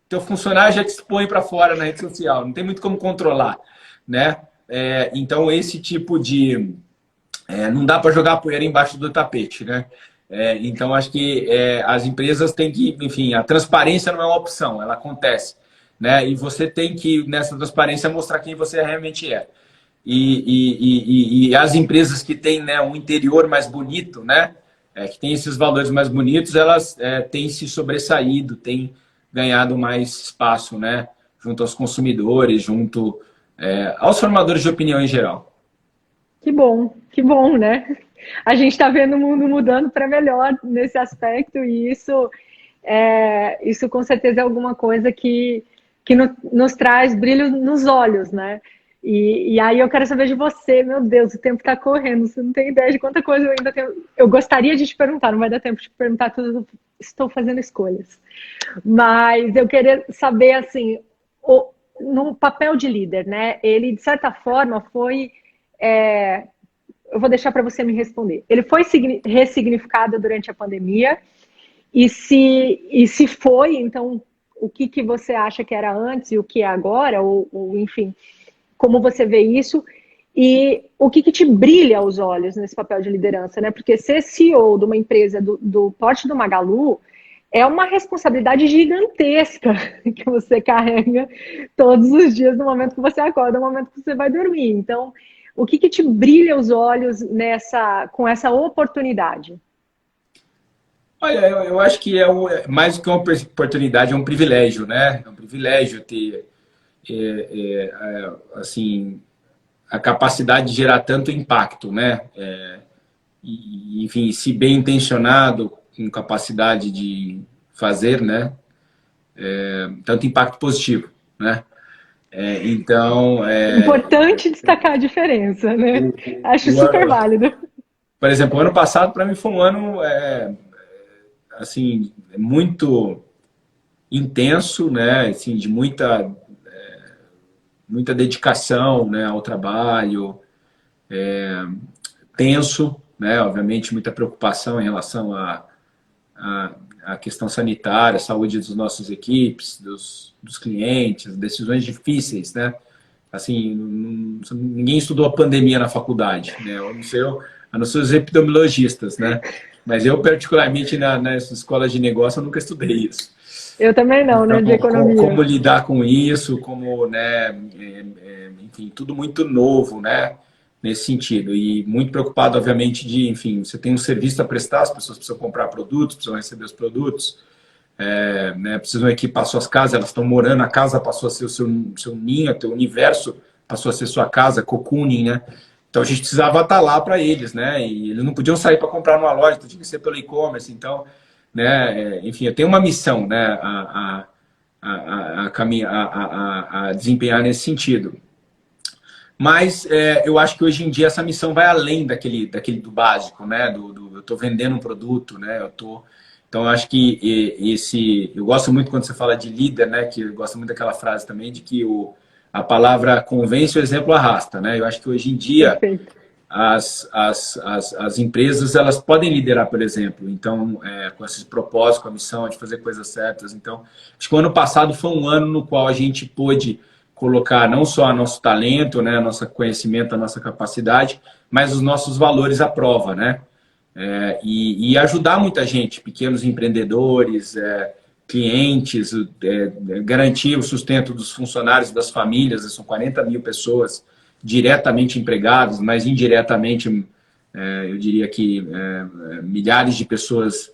teu funcionário já te expõe para fora na rede social. Não tem muito como controlar, né? Então esse tipo de não dá para jogar a poeira embaixo do tapete, né? Então, acho que as empresas têm que, enfim, a transparência não é uma opção, ela acontece, né? E você tem que, nessa transparência, mostrar quem você realmente é. E as empresas que têm, né, um interior mais bonito, né? Que tem esses valores mais bonitos, elas têm se sobressaído, têm ganhado mais espaço, né? Junto aos consumidores, junto aos formadores de opinião em geral. Que bom, né? A gente está vendo o mundo mudando para melhor nesse aspecto e isso com certeza é alguma coisa que nos traz brilho nos olhos, né? E aí eu quero saber de você, meu Deus, o tempo está correndo, você não tem ideia de quanta coisa eu ainda tenho. Eu gostaria de te perguntar, não vai dar tempo de te perguntar tudo, estou fazendo escolhas. Mas eu queria saber, assim, no papel de líder, né? Ele, de certa forma, foi... eu vou deixar para você me responder. Ele foi ressignificado durante a pandemia? E se foi, então, o que você acha que era antes e o que é agora? Ou enfim, como você vê isso? E o que te brilha aos olhos nesse papel de liderança, né? Porque ser CEO de uma empresa do porte do Magalu é uma responsabilidade gigantesca que você carrega todos os dias no momento que você acorda, no momento que você vai dormir. Então, o que te brilha os olhos com essa oportunidade? Olha, eu acho que mais do que uma oportunidade, é um privilégio, né? É um privilégio ter, assim, a capacidade de gerar tanto impacto, né? Enfim, se bem intencionado, com capacidade de fazer, né? Tanto impacto positivo, né? Então, importante destacar a diferença, né? Acho super válido. Por exemplo, o ano passado para mim foi um ano assim muito intenso, né? Assim, de muita dedicação, né, ao trabalho, tenso, né? Obviamente muita preocupação em relação à questão sanitária, saúde das nossas equipes, dos clientes, decisões difíceis, né? Assim, ninguém estudou a pandemia na faculdade, né? A não ser os epidemiologistas, né? Mas eu, particularmente, nessa escola de negócio, eu nunca estudei isso. Eu também não, então, né? De economia. Como lidar com isso, né? Enfim, tudo muito novo, né? Nesse sentido. E muito preocupado, obviamente, enfim, você tem um serviço a prestar, as pessoas precisam comprar produtos, precisam receber os produtos, né? Precisam equipar suas casas, elas estão morando, a casa passou a ser o seu ninho, o teu universo passou a ser sua casa, cocooning, né? Então a gente precisava estar lá para eles, né? E eles não podiam sair para comprar numa loja, então tinha que ser pelo e-commerce. Então, né? Enfim, eu tenho uma missão, né? A desempenhar nesse sentido. Mas eu acho que hoje em dia essa missão vai além daquele do básico, né? Eu estou vendendo um produto, né? Então eu acho que eu gosto muito quando você fala de líder, né? Que eu gosto muito daquela frase também de que a palavra convence, o exemplo arrasta, né? Eu acho que hoje em dia as empresas elas podem liderar, por exemplo. Então, com esses propósitos, com a missão de fazer coisas certas. Então, acho que o ano passado foi um ano no qual a gente pôde colocar não só nosso talento, né, nosso conhecimento, a nossa capacidade, mas os nossos valores à prova, né? E ajudar muita gente, pequenos empreendedores, clientes, garantir o sustento dos funcionários, das famílias. São 40 mil pessoas diretamente empregadas, mas indiretamente, eu diria que milhares de pessoas,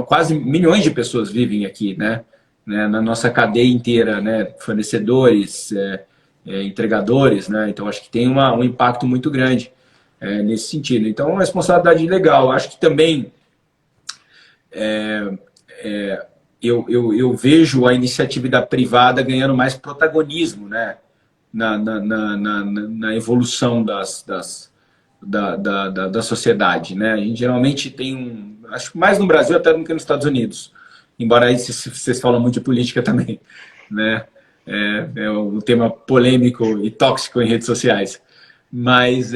quase milhões de pessoas vivem aqui, né? Na nossa cadeia inteira, né? Fornecedores, entregadores, né? Então acho que tem um impacto muito grande nesse sentido. Então, uma responsabilidade legal. Acho que também eu vejo a iniciativa privada ganhando mais protagonismo, né? na evolução da sociedade, né? A gente geralmente tem acho que mais no Brasil até do que nos Estados Unidos, embora aí vocês falam muito de política também, né? É um tema polêmico e tóxico em redes sociais, mas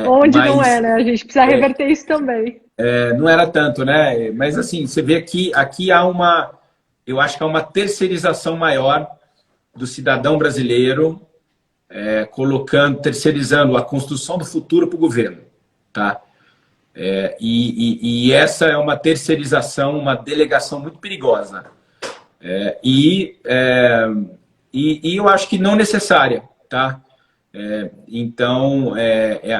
Onde não é, né? A gente precisa reverter isso também. Não era tanto, né? Mas assim, você vê que aqui eu acho que há uma terceirização maior do cidadão brasileiro, terceirizando a construção do futuro para o governo, tá? E essa é uma terceirização, uma delegação muito perigosa. E eu acho que não necessária, tá? Então,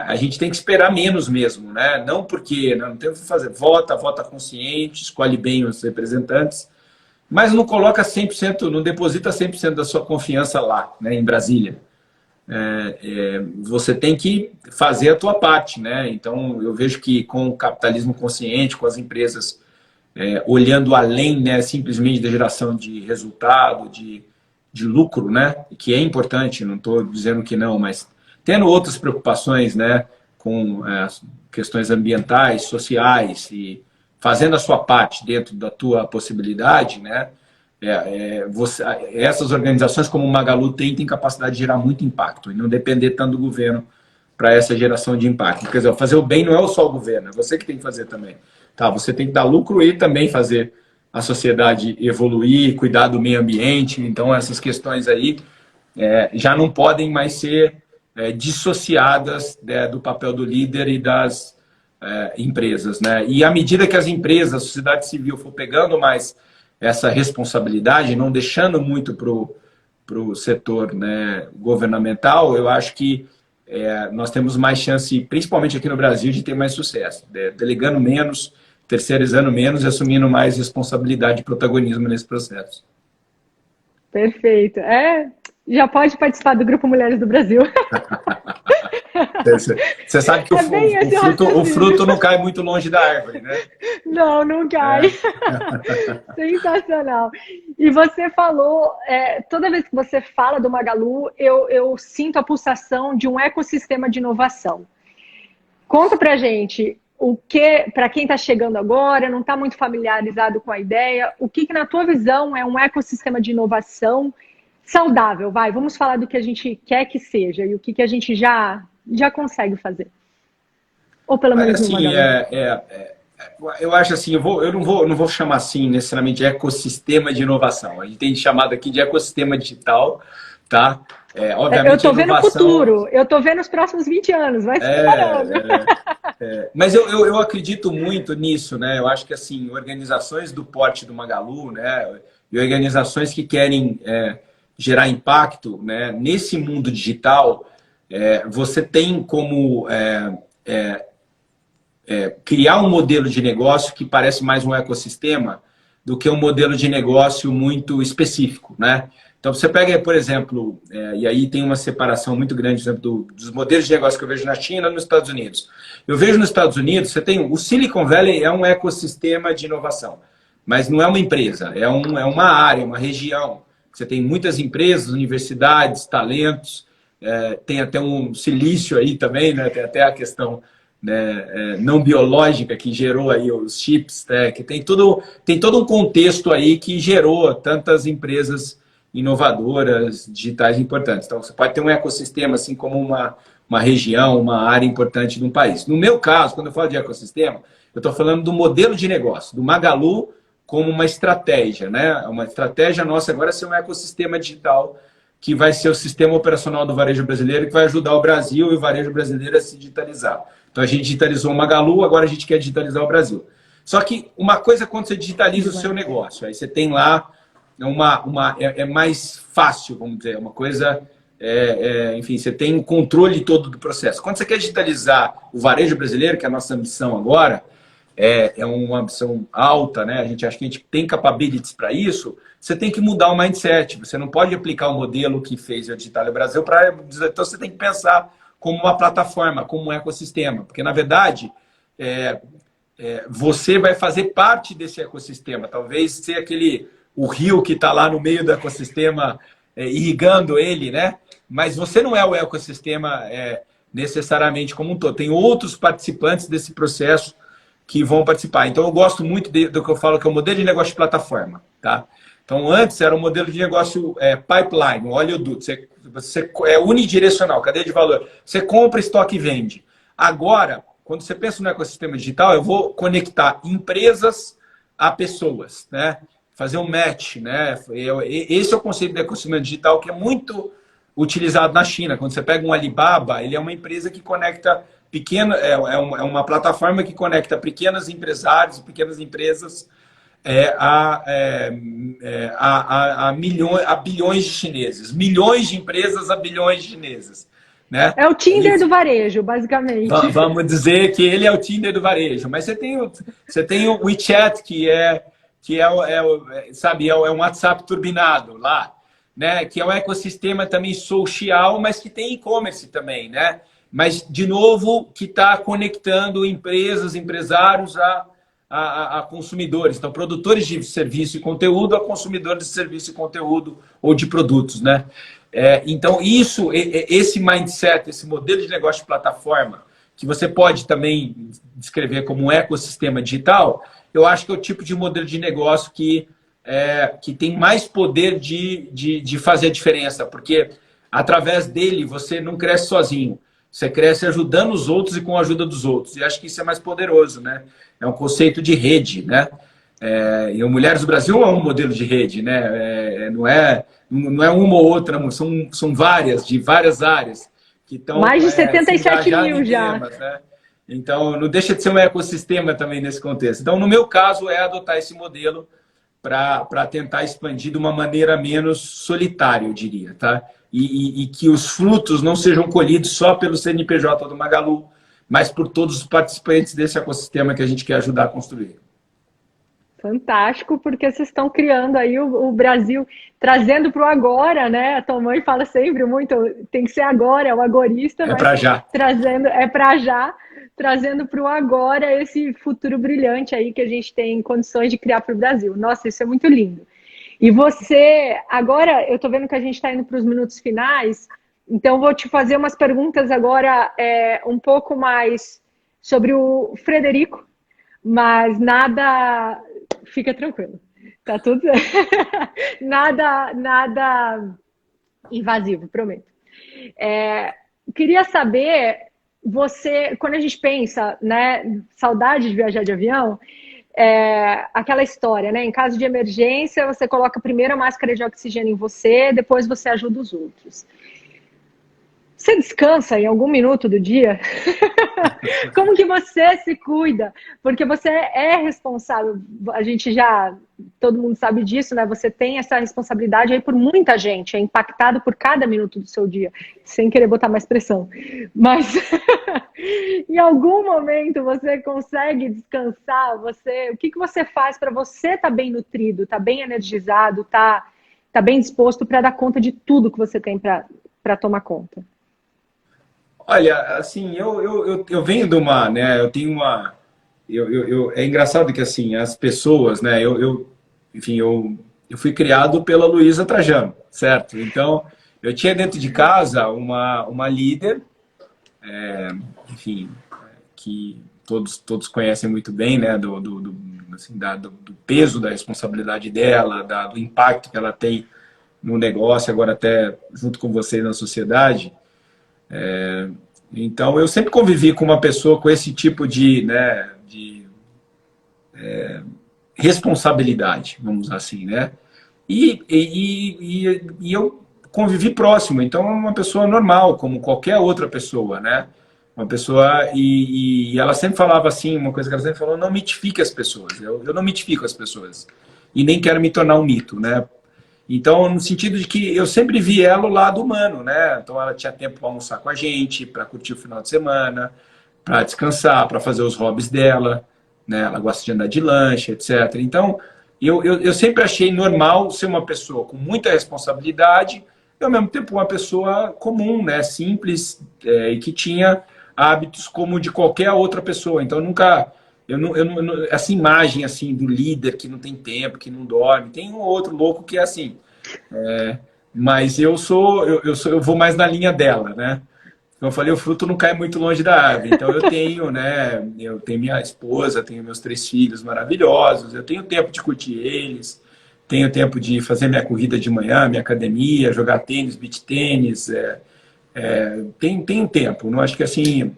a gente tem que esperar menos mesmo, né? Não porque não tem o que fazer. Vota consciente, escolhe bem os representantes, mas não coloca 100%, não deposita 100% da sua confiança lá, né, em Brasília. Você tem que fazer a tua parte, né? Então, eu vejo que com o capitalismo consciente, com as empresas olhando além, né, simplesmente da geração de resultado, de lucro, né, que é importante, não estou dizendo que não, mas tendo outras preocupações, né, com questões ambientais, sociais e fazendo a sua parte dentro da tua possibilidade, né, essas organizações como o Magalu têm capacidade de gerar muito impacto e não depender tanto do governo para essa geração de impacto. Quer dizer, fazer o bem não é só o governo, é você que tem que fazer também. Tá, você tem que dar lucro e também fazer a sociedade evoluir, cuidar do meio ambiente. Então, essas questões aí já não podem mais ser dissociadas do papel do líder e das empresas, né? E à medida que as empresas, a sociedade civil for pegando mais essa responsabilidade, não deixando muito para o setor, né, governamental, eu acho que nós temos mais chance, principalmente aqui no Brasil, de ter mais sucesso, delegando menos, terceirizando menos e assumindo mais responsabilidade e protagonismo nesse processo. Perfeito. Já pode participar do Grupo Mulheres do Brasil. Você sabe que o fruto não cai muito longe da árvore, né? Não cai. Sensacional. E você falou, toda vez que você fala do Magalu, eu sinto a pulsação de um ecossistema de inovação. Conta pra gente, para quem está chegando agora, não está muito familiarizado com a ideia, o que na tua visão é um ecossistema de inovação saudável? Vamos falar do que a gente quer que seja e o que a gente já consegue fazer. Ou pelo menos assim, uma eu acho assim, eu não vou chamar assim necessariamente de ecossistema de inovação. A gente tem chamado aqui de ecossistema digital, tá? Obviamente, eu estou vendo o futuro, eu estou vendo os próximos 20 anos, vai se preparando. Mas eu acredito muito nisso, né? Eu acho que assim, organizações do porte do Magalu, né, e organizações que querem gerar impacto, né, nesse mundo digital, você tem como criar um modelo de negócio que parece mais um ecossistema do que um modelo de negócio muito específico, né? Então, você pega, por exemplo, e aí tem uma separação muito grande, por exemplo, dos modelos de negócio que eu vejo na China e nos Estados Unidos. Eu vejo nos Estados Unidos, você tem o Silicon Valley é um ecossistema de inovação, mas não é uma empresa, é uma área, uma região. Você tem muitas empresas, universidades, talentos, tem até um silício aí também, né? Tem até a questão, né, não biológica que gerou aí os chips, né? Que tem todo um contexto aí que gerou tantas empresas inovadoras, digitais importantes. Então, você pode ter um ecossistema, assim como uma região, uma área importante de um país. No meu caso, quando eu falo de ecossistema, eu estou falando do modelo de negócio, do Magalu como uma estratégia, né? Uma estratégia nossa agora é ser um ecossistema digital que vai ser o sistema operacional do varejo brasileiro, que vai ajudar o Brasil e o varejo brasileiro a se digitalizar. Então, a gente digitalizou o Magalu, agora a gente quer digitalizar o Brasil. Só que uma coisa é quando você digitaliza o seu negócio, aí você tem lá é mais fácil, vamos dizer, uma coisa, enfim, você tem o controle todo do processo. Quando você quer digitalizar o varejo brasileiro, que é a nossa ambição agora, é uma ambição alta, né? A gente acha que a gente tem capabilities para isso, você tem que mudar o mindset, você não pode aplicar o modelo que fez o Digital Brasil para... Então, você tem que pensar como uma plataforma, como um ecossistema, porque, na verdade, você vai fazer parte desse ecossistema, talvez ser o rio que está lá no meio do ecossistema irrigando ele, né? Mas você não é o ecossistema necessariamente como um todo. Tem outros participantes desse processo que vão participar. Então, eu gosto muito do que eu falo, que é o modelo de negócio de plataforma. Tá? Então, antes era um modelo de negócio pipeline, oleoduto. Você é unidirecional, cadeia de valor. Você compra, estoque e vende. Agora, quando você pensa no ecossistema digital, eu vou conectar empresas a pessoas, né? Fazer um match, né? Esse é o conceito do ecossistema digital que é muito utilizado na China. Quando você pega um Alibaba, ele é uma empresa que conecta uma plataforma que conecta pequenos empresários, pequenas empresas a bilhões de chineses. Milhões de empresas a bilhões de chineses. Né? É o Tinder do varejo, basicamente. Vamos dizer que ele é o Tinder do varejo. Mas você tem o WeChat, sabe, é um WhatsApp turbinado lá, né? Que é um ecossistema também social, mas que tem e-commerce também, né? Mas, de novo, que está conectando empresas, empresários a consumidores. Então, produtores de serviço e conteúdo a consumidores de serviço e conteúdo ou de produtos, né? Então, esse mindset, esse modelo de negócio de plataforma, que você pode também descrever como um ecossistema digital, eu acho que é o tipo de modelo de negócio que tem mais poder de fazer a diferença, porque através dele você não cresce sozinho, você cresce ajudando os outros e com a ajuda dos outros. E acho que isso é mais poderoso, né? É um conceito de rede, né? E o Mulheres do Brasil é um modelo de rede, né? Não é uma ou outra, são várias, de várias áreas. Que estão, mais de 77 mil já. Temas, né? Então, não deixa de ser um ecossistema também nesse contexto. Então, no meu caso, é adotar esse modelo para tentar expandir de uma maneira menos solitária, eu diria, tá? E que os frutos não sejam colhidos só pelo CNPJ do Magalu, mas por todos os participantes desse ecossistema que a gente quer ajudar a construir. Fantástico, porque vocês estão criando aí o Brasil, trazendo para o agora, né? A tua mãe fala sempre muito, tem que ser agora, é o agorista. É para já. Trazendo para o agora esse futuro brilhante aí que a gente tem condições de criar para o Brasil. Nossa, isso é muito lindo. E você, agora, eu estou vendo que a gente está indo para os minutos finais, então vou te fazer umas perguntas agora um pouco mais sobre o Frederico, mas nada... Fica tranquilo, tá tudo nada invasivo, prometo. Queria saber, você, quando a gente pensa, né, saudade de viajar de avião, aquela história, né? Em caso de emergência, você coloca primeiro a máscara de oxigênio em você, depois você ajuda os outros. Você descansa em algum minuto do dia? Como que você se cuida? Porque você é responsável, todo mundo sabe disso, né? Você tem essa responsabilidade aí por muita gente, é impactado por cada minuto do seu dia, sem querer botar mais pressão. Mas em algum momento você consegue descansar? O que você faz para você estar bem nutrido, estar bem energizado, estar bem disposto para dar conta de tudo que você tem para tomar conta? Olha, assim, eu venho de uma, né, eu tenho uma... é engraçado que, assim, as pessoas, né, enfim, eu fui criado pela Luísa Trajano, certo? Então, eu tinha dentro de casa uma líder, enfim, que todos conhecem muito bem, né, do peso da responsabilidade dela, do impacto que ela tem no negócio, agora até junto com vocês na sociedade. Então, eu sempre convivi com uma pessoa com esse tipo de responsabilidade, vamos dizer assim, né? E eu convivi próximo, então é uma pessoa normal, como qualquer outra pessoa, né? Uma pessoa, e ela sempre falava assim, uma coisa que ela sempre falou: não mitifique as pessoas, eu não mitifico as pessoas, e nem quero me tornar um mito, né? Então, no sentido de que eu sempre vi ela o lado humano, né? Então, ela tinha tempo para almoçar com a gente, para curtir o final de semana, para descansar, para fazer os hobbies dela, né? Ela gosta de andar de lanche, etc. Então, eu sempre achei normal ser uma pessoa com muita responsabilidade e, ao mesmo tempo, uma pessoa comum, né? Simples, e que tinha hábitos como de qualquer outra pessoa. Então, nunca... essa imagem assim do líder que não tem tempo, que não dorme, tem um outro louco que é assim, Mas eu vou mais na linha dela, né? Como eu falei, o fruto não cai muito longe da árvore. Então eu tenho, né? Eu tenho minha esposa, tenho meus 3 filhos maravilhosos. Eu tenho tempo de curtir eles, tenho tempo de fazer minha corrida de manhã, minha academia, jogar tênis, beach tênis. Tem tempo. Não acho que assim,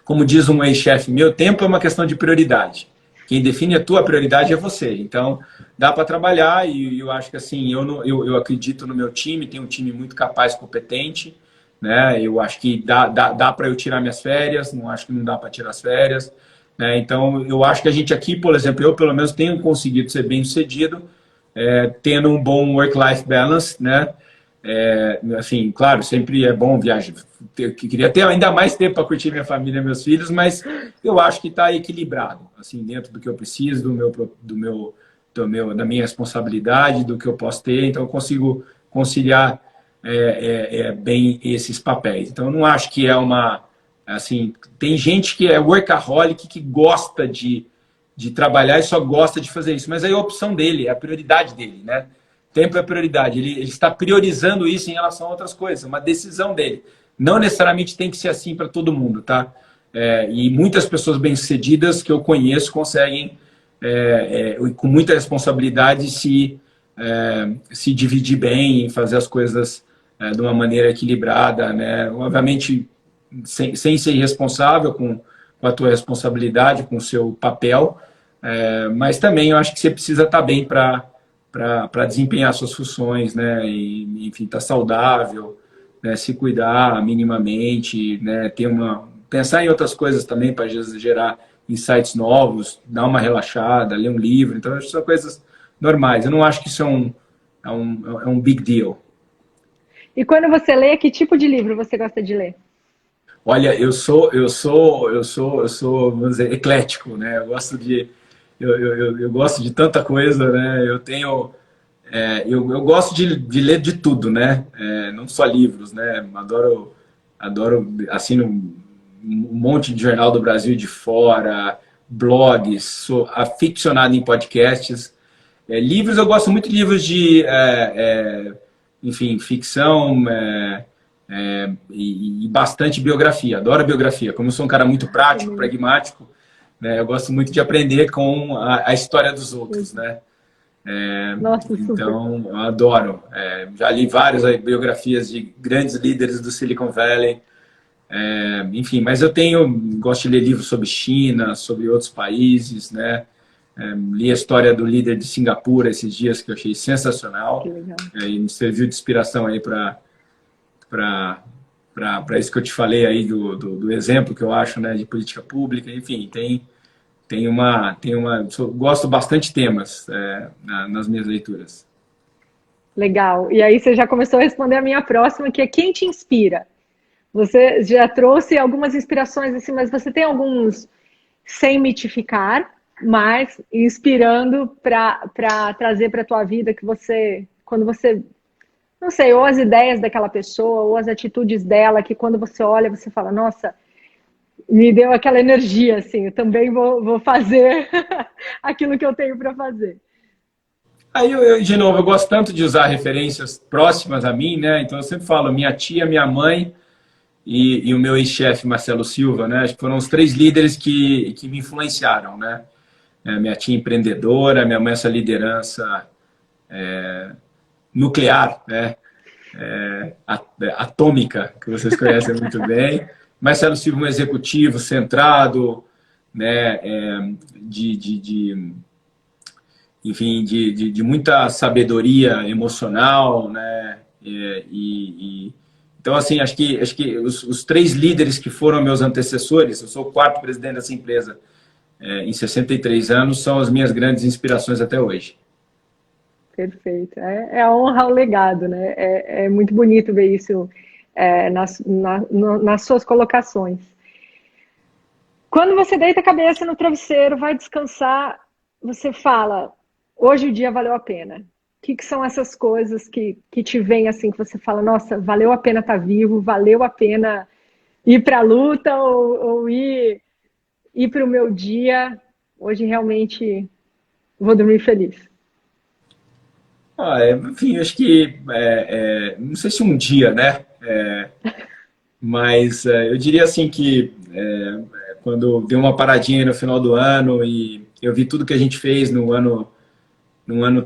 como diz um ex-chefe meu, tempo é uma questão de prioridade. Quem define a tua prioridade é você. Então dá para trabalhar e eu acho que assim, eu acredito no meu time, tenho um time muito capaz, competente, né? Eu acho que dá para eu tirar minhas férias, não acho que não dá para tirar as férias, né? Então eu acho que a gente aqui, por exemplo, eu pelo menos tenho conseguido ser bem sucedido, tendo um bom work-life balance, né? Assim, claro, sempre é bom viajar. Eu queria ter ainda mais tempo para curtir minha família e meus filhos, mas eu acho que está equilibrado, assim, dentro do que eu preciso, da minha responsabilidade, do que eu posso ter. Então, eu consigo conciliar bem esses papéis. Então, eu não acho que é uma... Assim, tem gente que é workaholic, que gosta de trabalhar e só gosta de fazer isso, mas aí é a opção dele, é a prioridade dele, né? Tempo é prioridade. Ele está priorizando isso em relação a outras coisas, uma decisão dele. Não necessariamente tem que ser assim para todo mundo, tá? E muitas pessoas bem-sucedidas que eu conheço conseguem, com muita responsabilidade, se dividir bem, fazer as coisas de uma maneira equilibrada, né? Obviamente, sem ser irresponsável com a tua responsabilidade, com o seu papel, mas também eu acho que você precisa estar bem para desempenhar suas funções, né? E, enfim, estar saudável, né? Se cuidar minimamente, né? Pensar em outras coisas também para gerar insights novos, dar uma relaxada, ler um livro. Então, acho que são coisas normais. Eu não acho que isso é um big deal. E quando você lê, que tipo de livro você gosta de ler? Olha, vamos dizer, eclético, né? Eu gosto de tanta coisa, né? Eu gosto de ler de tudo, né? Não só livros, né? Adoro assino um monte de jornal do Brasil e de fora, blogs, sou aficionado em podcasts. Livros, eu gosto muito de livros enfim, ficção, e bastante biografia. Adoro biografia. Como eu sou um cara muito prático, pragmático, né? Eu gosto muito de aprender com a história dos outros, né? Nossa, super. Então, eu adoro. Já li várias biografias de grandes líderes do Silicon Valley. Enfim, mas gosto de ler livros sobre China, sobre outros países, né? Li a história do líder de Singapura esses dias, que eu achei sensacional. Que legal. E me serviu de inspiração aí para isso que eu te falei aí do exemplo que eu acho, né, de política pública. Enfim, gosto bastante de temas nas minhas leituras. Legal. E aí você já começou a responder a minha próxima, que é quem te inspira? Você já trouxe algumas inspirações, assim, mas você tem alguns sem mitificar, mas inspirando para trazer para a tua vida que quando você, não sei, ou as ideias daquela pessoa, ou as atitudes dela, que quando você olha, você fala, nossa, me deu aquela energia, assim, eu também vou fazer aquilo que eu tenho para fazer. Aí, de novo, eu gosto tanto de usar referências próximas a mim, né? Então, eu sempre falo minha tia, minha mãe e o meu ex-chefe, Marcelo Silva, né? Acho que foram os 3 líderes que me influenciaram, né? Minha tia empreendedora, minha mãe essa liderança nuclear, né? Atômica, que vocês conhecem muito bem. Marcelo Silva, um executivo centrado, né? Enfim, de muita sabedoria emocional, né? Então, assim, acho que os 3 líderes que foram meus antecessores, eu sou o 4º presidente dessa empresa em 63 anos, são as minhas grandes inspirações até hoje. Perfeito. É a honra ao legado, né? É muito bonito ver isso nas suas colocações. Quando você deita a cabeça no travesseiro, vai descansar, você fala, hoje o dia valeu a pena. O que são essas coisas que te vêm assim, que você fala, nossa, valeu a pena estar vivo, valeu a pena ir para a luta ou ir para o meu dia, hoje realmente vou dormir feliz. Enfim, acho que, não sei se um dia, né? Mas eu diria assim que quando deu uma paradinha aí no final do ano e eu vi tudo que a gente fez num ano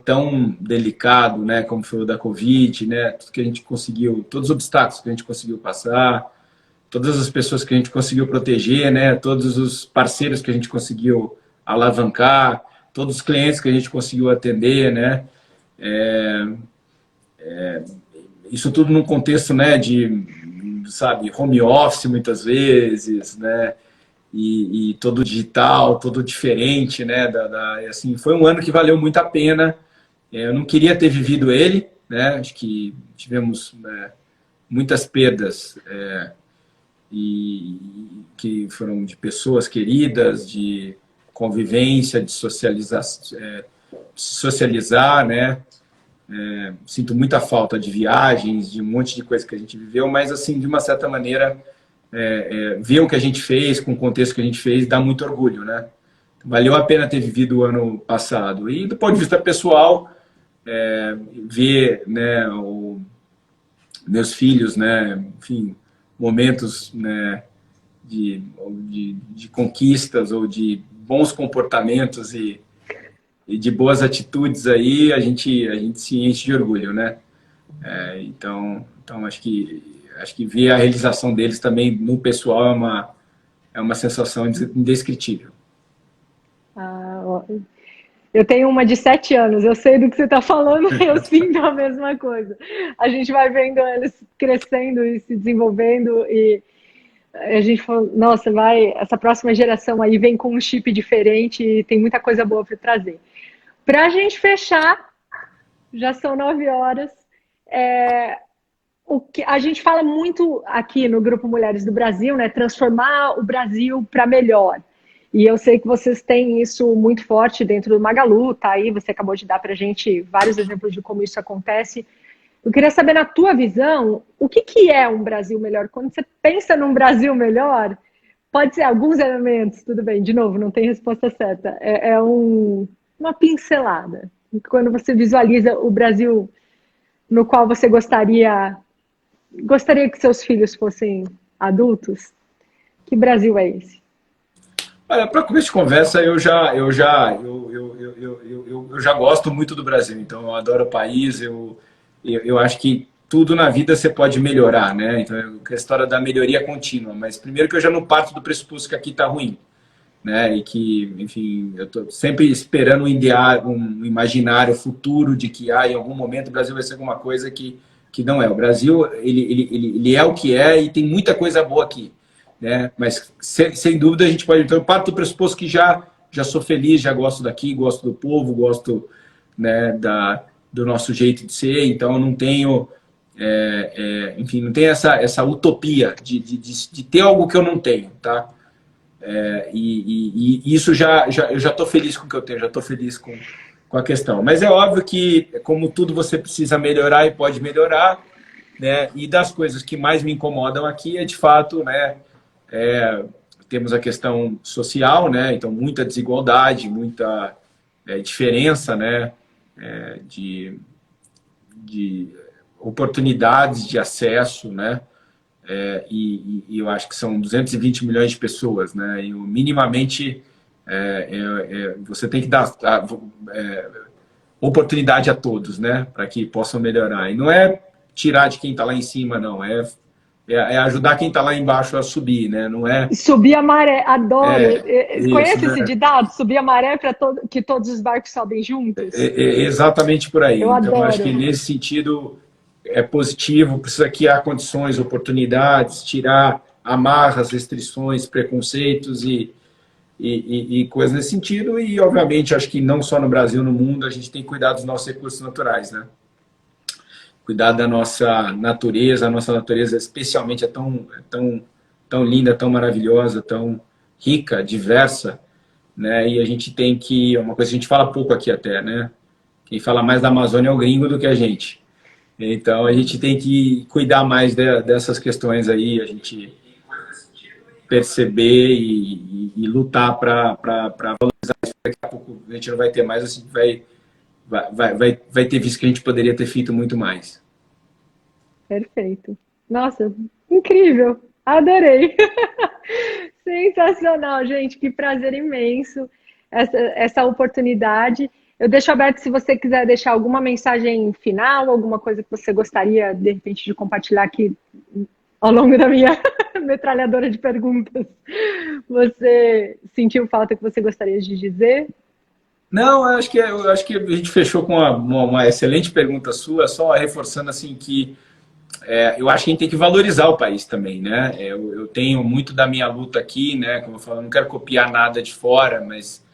tão delicado, né, como foi o da Covid, né, tudo que a gente conseguiu, todos os obstáculos que a gente conseguiu passar, todas as pessoas que a gente conseguiu proteger, né, todos os parceiros que a gente conseguiu alavancar, todos os clientes que a gente conseguiu atender, né, isso tudo num contexto, né, sabe, home office muitas vezes, né, e todo digital, todo diferente, né, assim, foi um ano que valeu muito a pena. Eu não queria ter vivido ele, né, acho que tivemos, né, muitas perdas, e que foram de pessoas queridas, de convivência, de socializar, né, sinto muita falta de viagens, de um monte de coisa que a gente viveu, mas, assim, de uma certa maneira, ver o que a gente fez, com o contexto que a gente fez, dá muito orgulho, né? Valeu a pena ter vivido o ano passado. E, do ponto de vista pessoal, ver, né, meus filhos, né, enfim, momentos, né, de conquistas ou de bons comportamentos e de boas atitudes aí, a gente se enche de orgulho, né? Então acho que ver a realização deles também no pessoal é uma sensação indescritível. Ah, ó, eu tenho uma de 7 anos, eu sei do que você está falando, eu sinto a mesma coisa. A gente vai vendo eles crescendo e se desenvolvendo e a gente falou, nossa, essa próxima geração aí vem com um chip diferente e tem muita coisa boa para trazer. Para a gente fechar, já são 9 horas. O que a gente fala muito aqui no Grupo Mulheres do Brasil, né? Transformar o Brasil para melhor. E eu sei que vocês têm isso muito forte dentro do Magalu, tá aí, você acabou de dar para a gente vários exemplos de como isso acontece. Eu queria saber, na tua visão, o que é um Brasil melhor? Quando você pensa num Brasil melhor, pode ser alguns elementos, tudo bem, de novo, não tem resposta certa. Uma pincelada. Quando você visualiza o Brasil no qual você gostaria que seus filhos fossem adultos, que Brasil é esse? Olha, para começo de conversa, eu já gosto muito do Brasil, então eu adoro o país, eu acho que tudo na vida você pode melhorar, né? Então, a história da melhoria contínua, mas primeiro que eu já não parto do pressuposto que aqui está ruim, né? E que, enfim, eu estou sempre esperando um imaginário futuro de que em algum momento o Brasil vai ser alguma coisa que não é. O Brasil, ele é o que é e tem muita coisa boa aqui, né? Mas, sem dúvida, a gente pode... Então, eu parto do pressuposto que já sou feliz, já gosto daqui, gosto do povo, gosto, né, do nosso jeito de ser, então eu não tenho... enfim, não tenho essa utopia de ter algo que eu não tenho, tá? E isso eu já estou feliz com o que eu tenho, já estou feliz com a questão. Mas é óbvio que, como tudo, você precisa melhorar e pode melhorar, né? E das coisas que mais me incomodam aqui é, de fato, né, temos a questão social, né? Então, muita desigualdade, muita diferença, né? De oportunidades de acesso, né? E eu acho que são 220 milhões de pessoas, né? E minimamente você tem que dar oportunidade a todos, né? Para que possam melhorar. E não é tirar de quem está lá em cima, não. É ajudar quem está lá embaixo a subir, né? Não é... Subir a maré, adoro. Isso, Conhece esse né? ditado? Subir a maré para que todos os barcos sobem juntos? Exatamente por aí. Eu Então, acho que adoro. nesse sentido é positivo, precisa criar condições, oportunidades, tirar amarras, restrições, preconceitos e coisas nesse sentido. E, obviamente, acho que não só no Brasil, no mundo, a gente tem que cuidar dos nossos recursos naturais, né? Cuidar da nossa natureza. A nossa natureza, especialmente, tão linda, tão maravilhosa, tão rica, diversa, né? E a gente tem que... Uma coisa que a gente fala pouco aqui até, né? Quem fala mais da Amazônia é o gringo do que a gente. Então, a gente tem que cuidar mais dessas questões aí, a gente perceber e lutar para valorizar isso. Daqui a pouco a gente não vai ter mais, a gente vai ter visto que a gente poderia ter feito muito mais. Perfeito. Nossa, incrível. Adorei. Sensacional, gente. Que prazer imenso essa oportunidade. Eu deixo aberto se você quiser deixar alguma mensagem final, alguma coisa que você gostaria, de repente, de compartilhar aqui ao longo da minha metralhadora de perguntas. Você sentiu falta que você gostaria de dizer? Não, eu acho que a gente fechou com uma excelente pergunta sua, só reforçando assim que eu acho que a gente tem que valorizar o país também, né? Eu tenho muito da minha luta aqui, né? Como eu falo, eu não quero copiar nada de fora, mas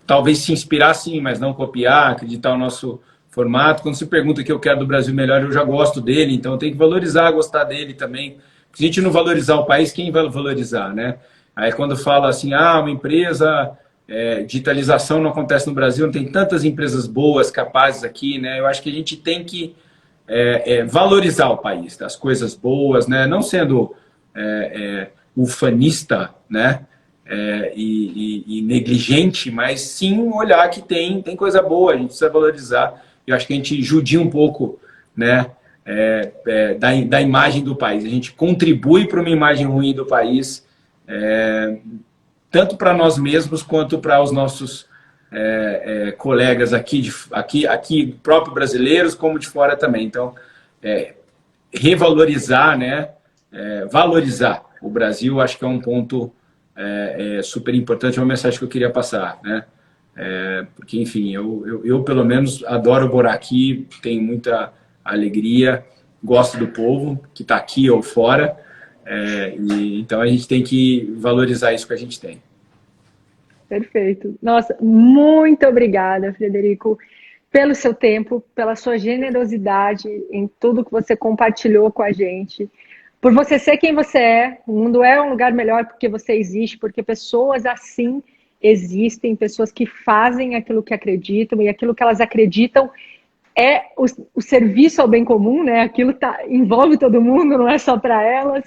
talvez se inspirar sim, mas não copiar, acreditar no nosso formato. Quando se pergunta o que eu quero do Brasil melhor, eu já gosto dele, então eu tenho que valorizar, gostar dele também. Se a gente não valorizar o país, quem vai valorizar, né? Aí quando fala assim, uma empresa, digitalização não acontece no Brasil, não tem tantas empresas boas, capazes aqui, né? Eu acho que a gente tem que valorizar o país, as coisas boas, né? Não sendo ufanista, né? E negligente, mas sim olhar que tem coisa boa, a gente precisa valorizar. Eu acho que a gente judia um pouco, né? Da imagem do país. A gente contribui para uma imagem ruim do país, tanto para nós mesmos quanto para os nossos colegas aqui próprios brasileiros, como de fora também. Então, revalorizar, né? Valorizar o Brasil, acho que é um ponto super importante, é uma mensagem que eu queria passar, né? Porque, enfim, eu pelo menos adoro morar aqui, tenho muita alegria, gosto do povo que está aqui ou fora, então a gente tem que valorizar isso que a gente tem. Perfeito. Nossa, muito obrigada, Frederico, pelo seu tempo, pela sua generosidade em tudo que você compartilhou com a gente, por você ser quem você é. O mundo é um lugar melhor porque você existe, porque pessoas assim existem, pessoas que fazem aquilo que acreditam, e aquilo que elas acreditam é o serviço ao bem comum, né? Aquilo envolve todo mundo, não é só para elas.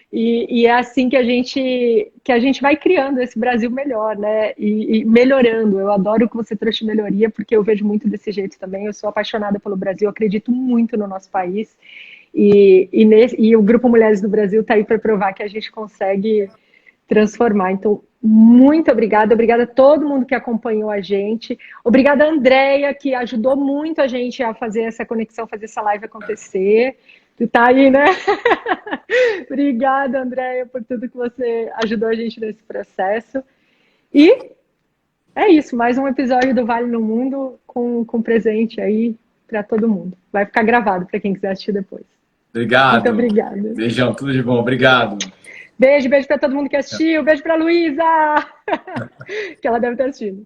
E é assim que a gente vai criando esse Brasil melhor, né? E melhorando. Eu adoro que você trouxe melhoria, porque eu vejo muito desse jeito também. Eu sou apaixonada pelo Brasil, acredito muito no nosso país. E o Grupo Mulheres do Brasil está aí para provar que a gente consegue transformar. Então, muito obrigada. Obrigada a todo mundo que acompanhou a gente. Obrigada a Andréia, que ajudou muito a gente a fazer essa conexão, fazer essa live acontecer. Tu tá aí, né? Obrigada, Andréia, por tudo que você ajudou a gente nesse processo. E é isso, mais um episódio do Vale no Mundo com presente aí para todo mundo. Vai ficar gravado para quem quiser assistir depois. Obrigado. Muito obrigada. Beijão, tudo de bom. Obrigado. Beijo para todo mundo que assistiu. Beijo para a Luísa, que ela deve estar assistindo.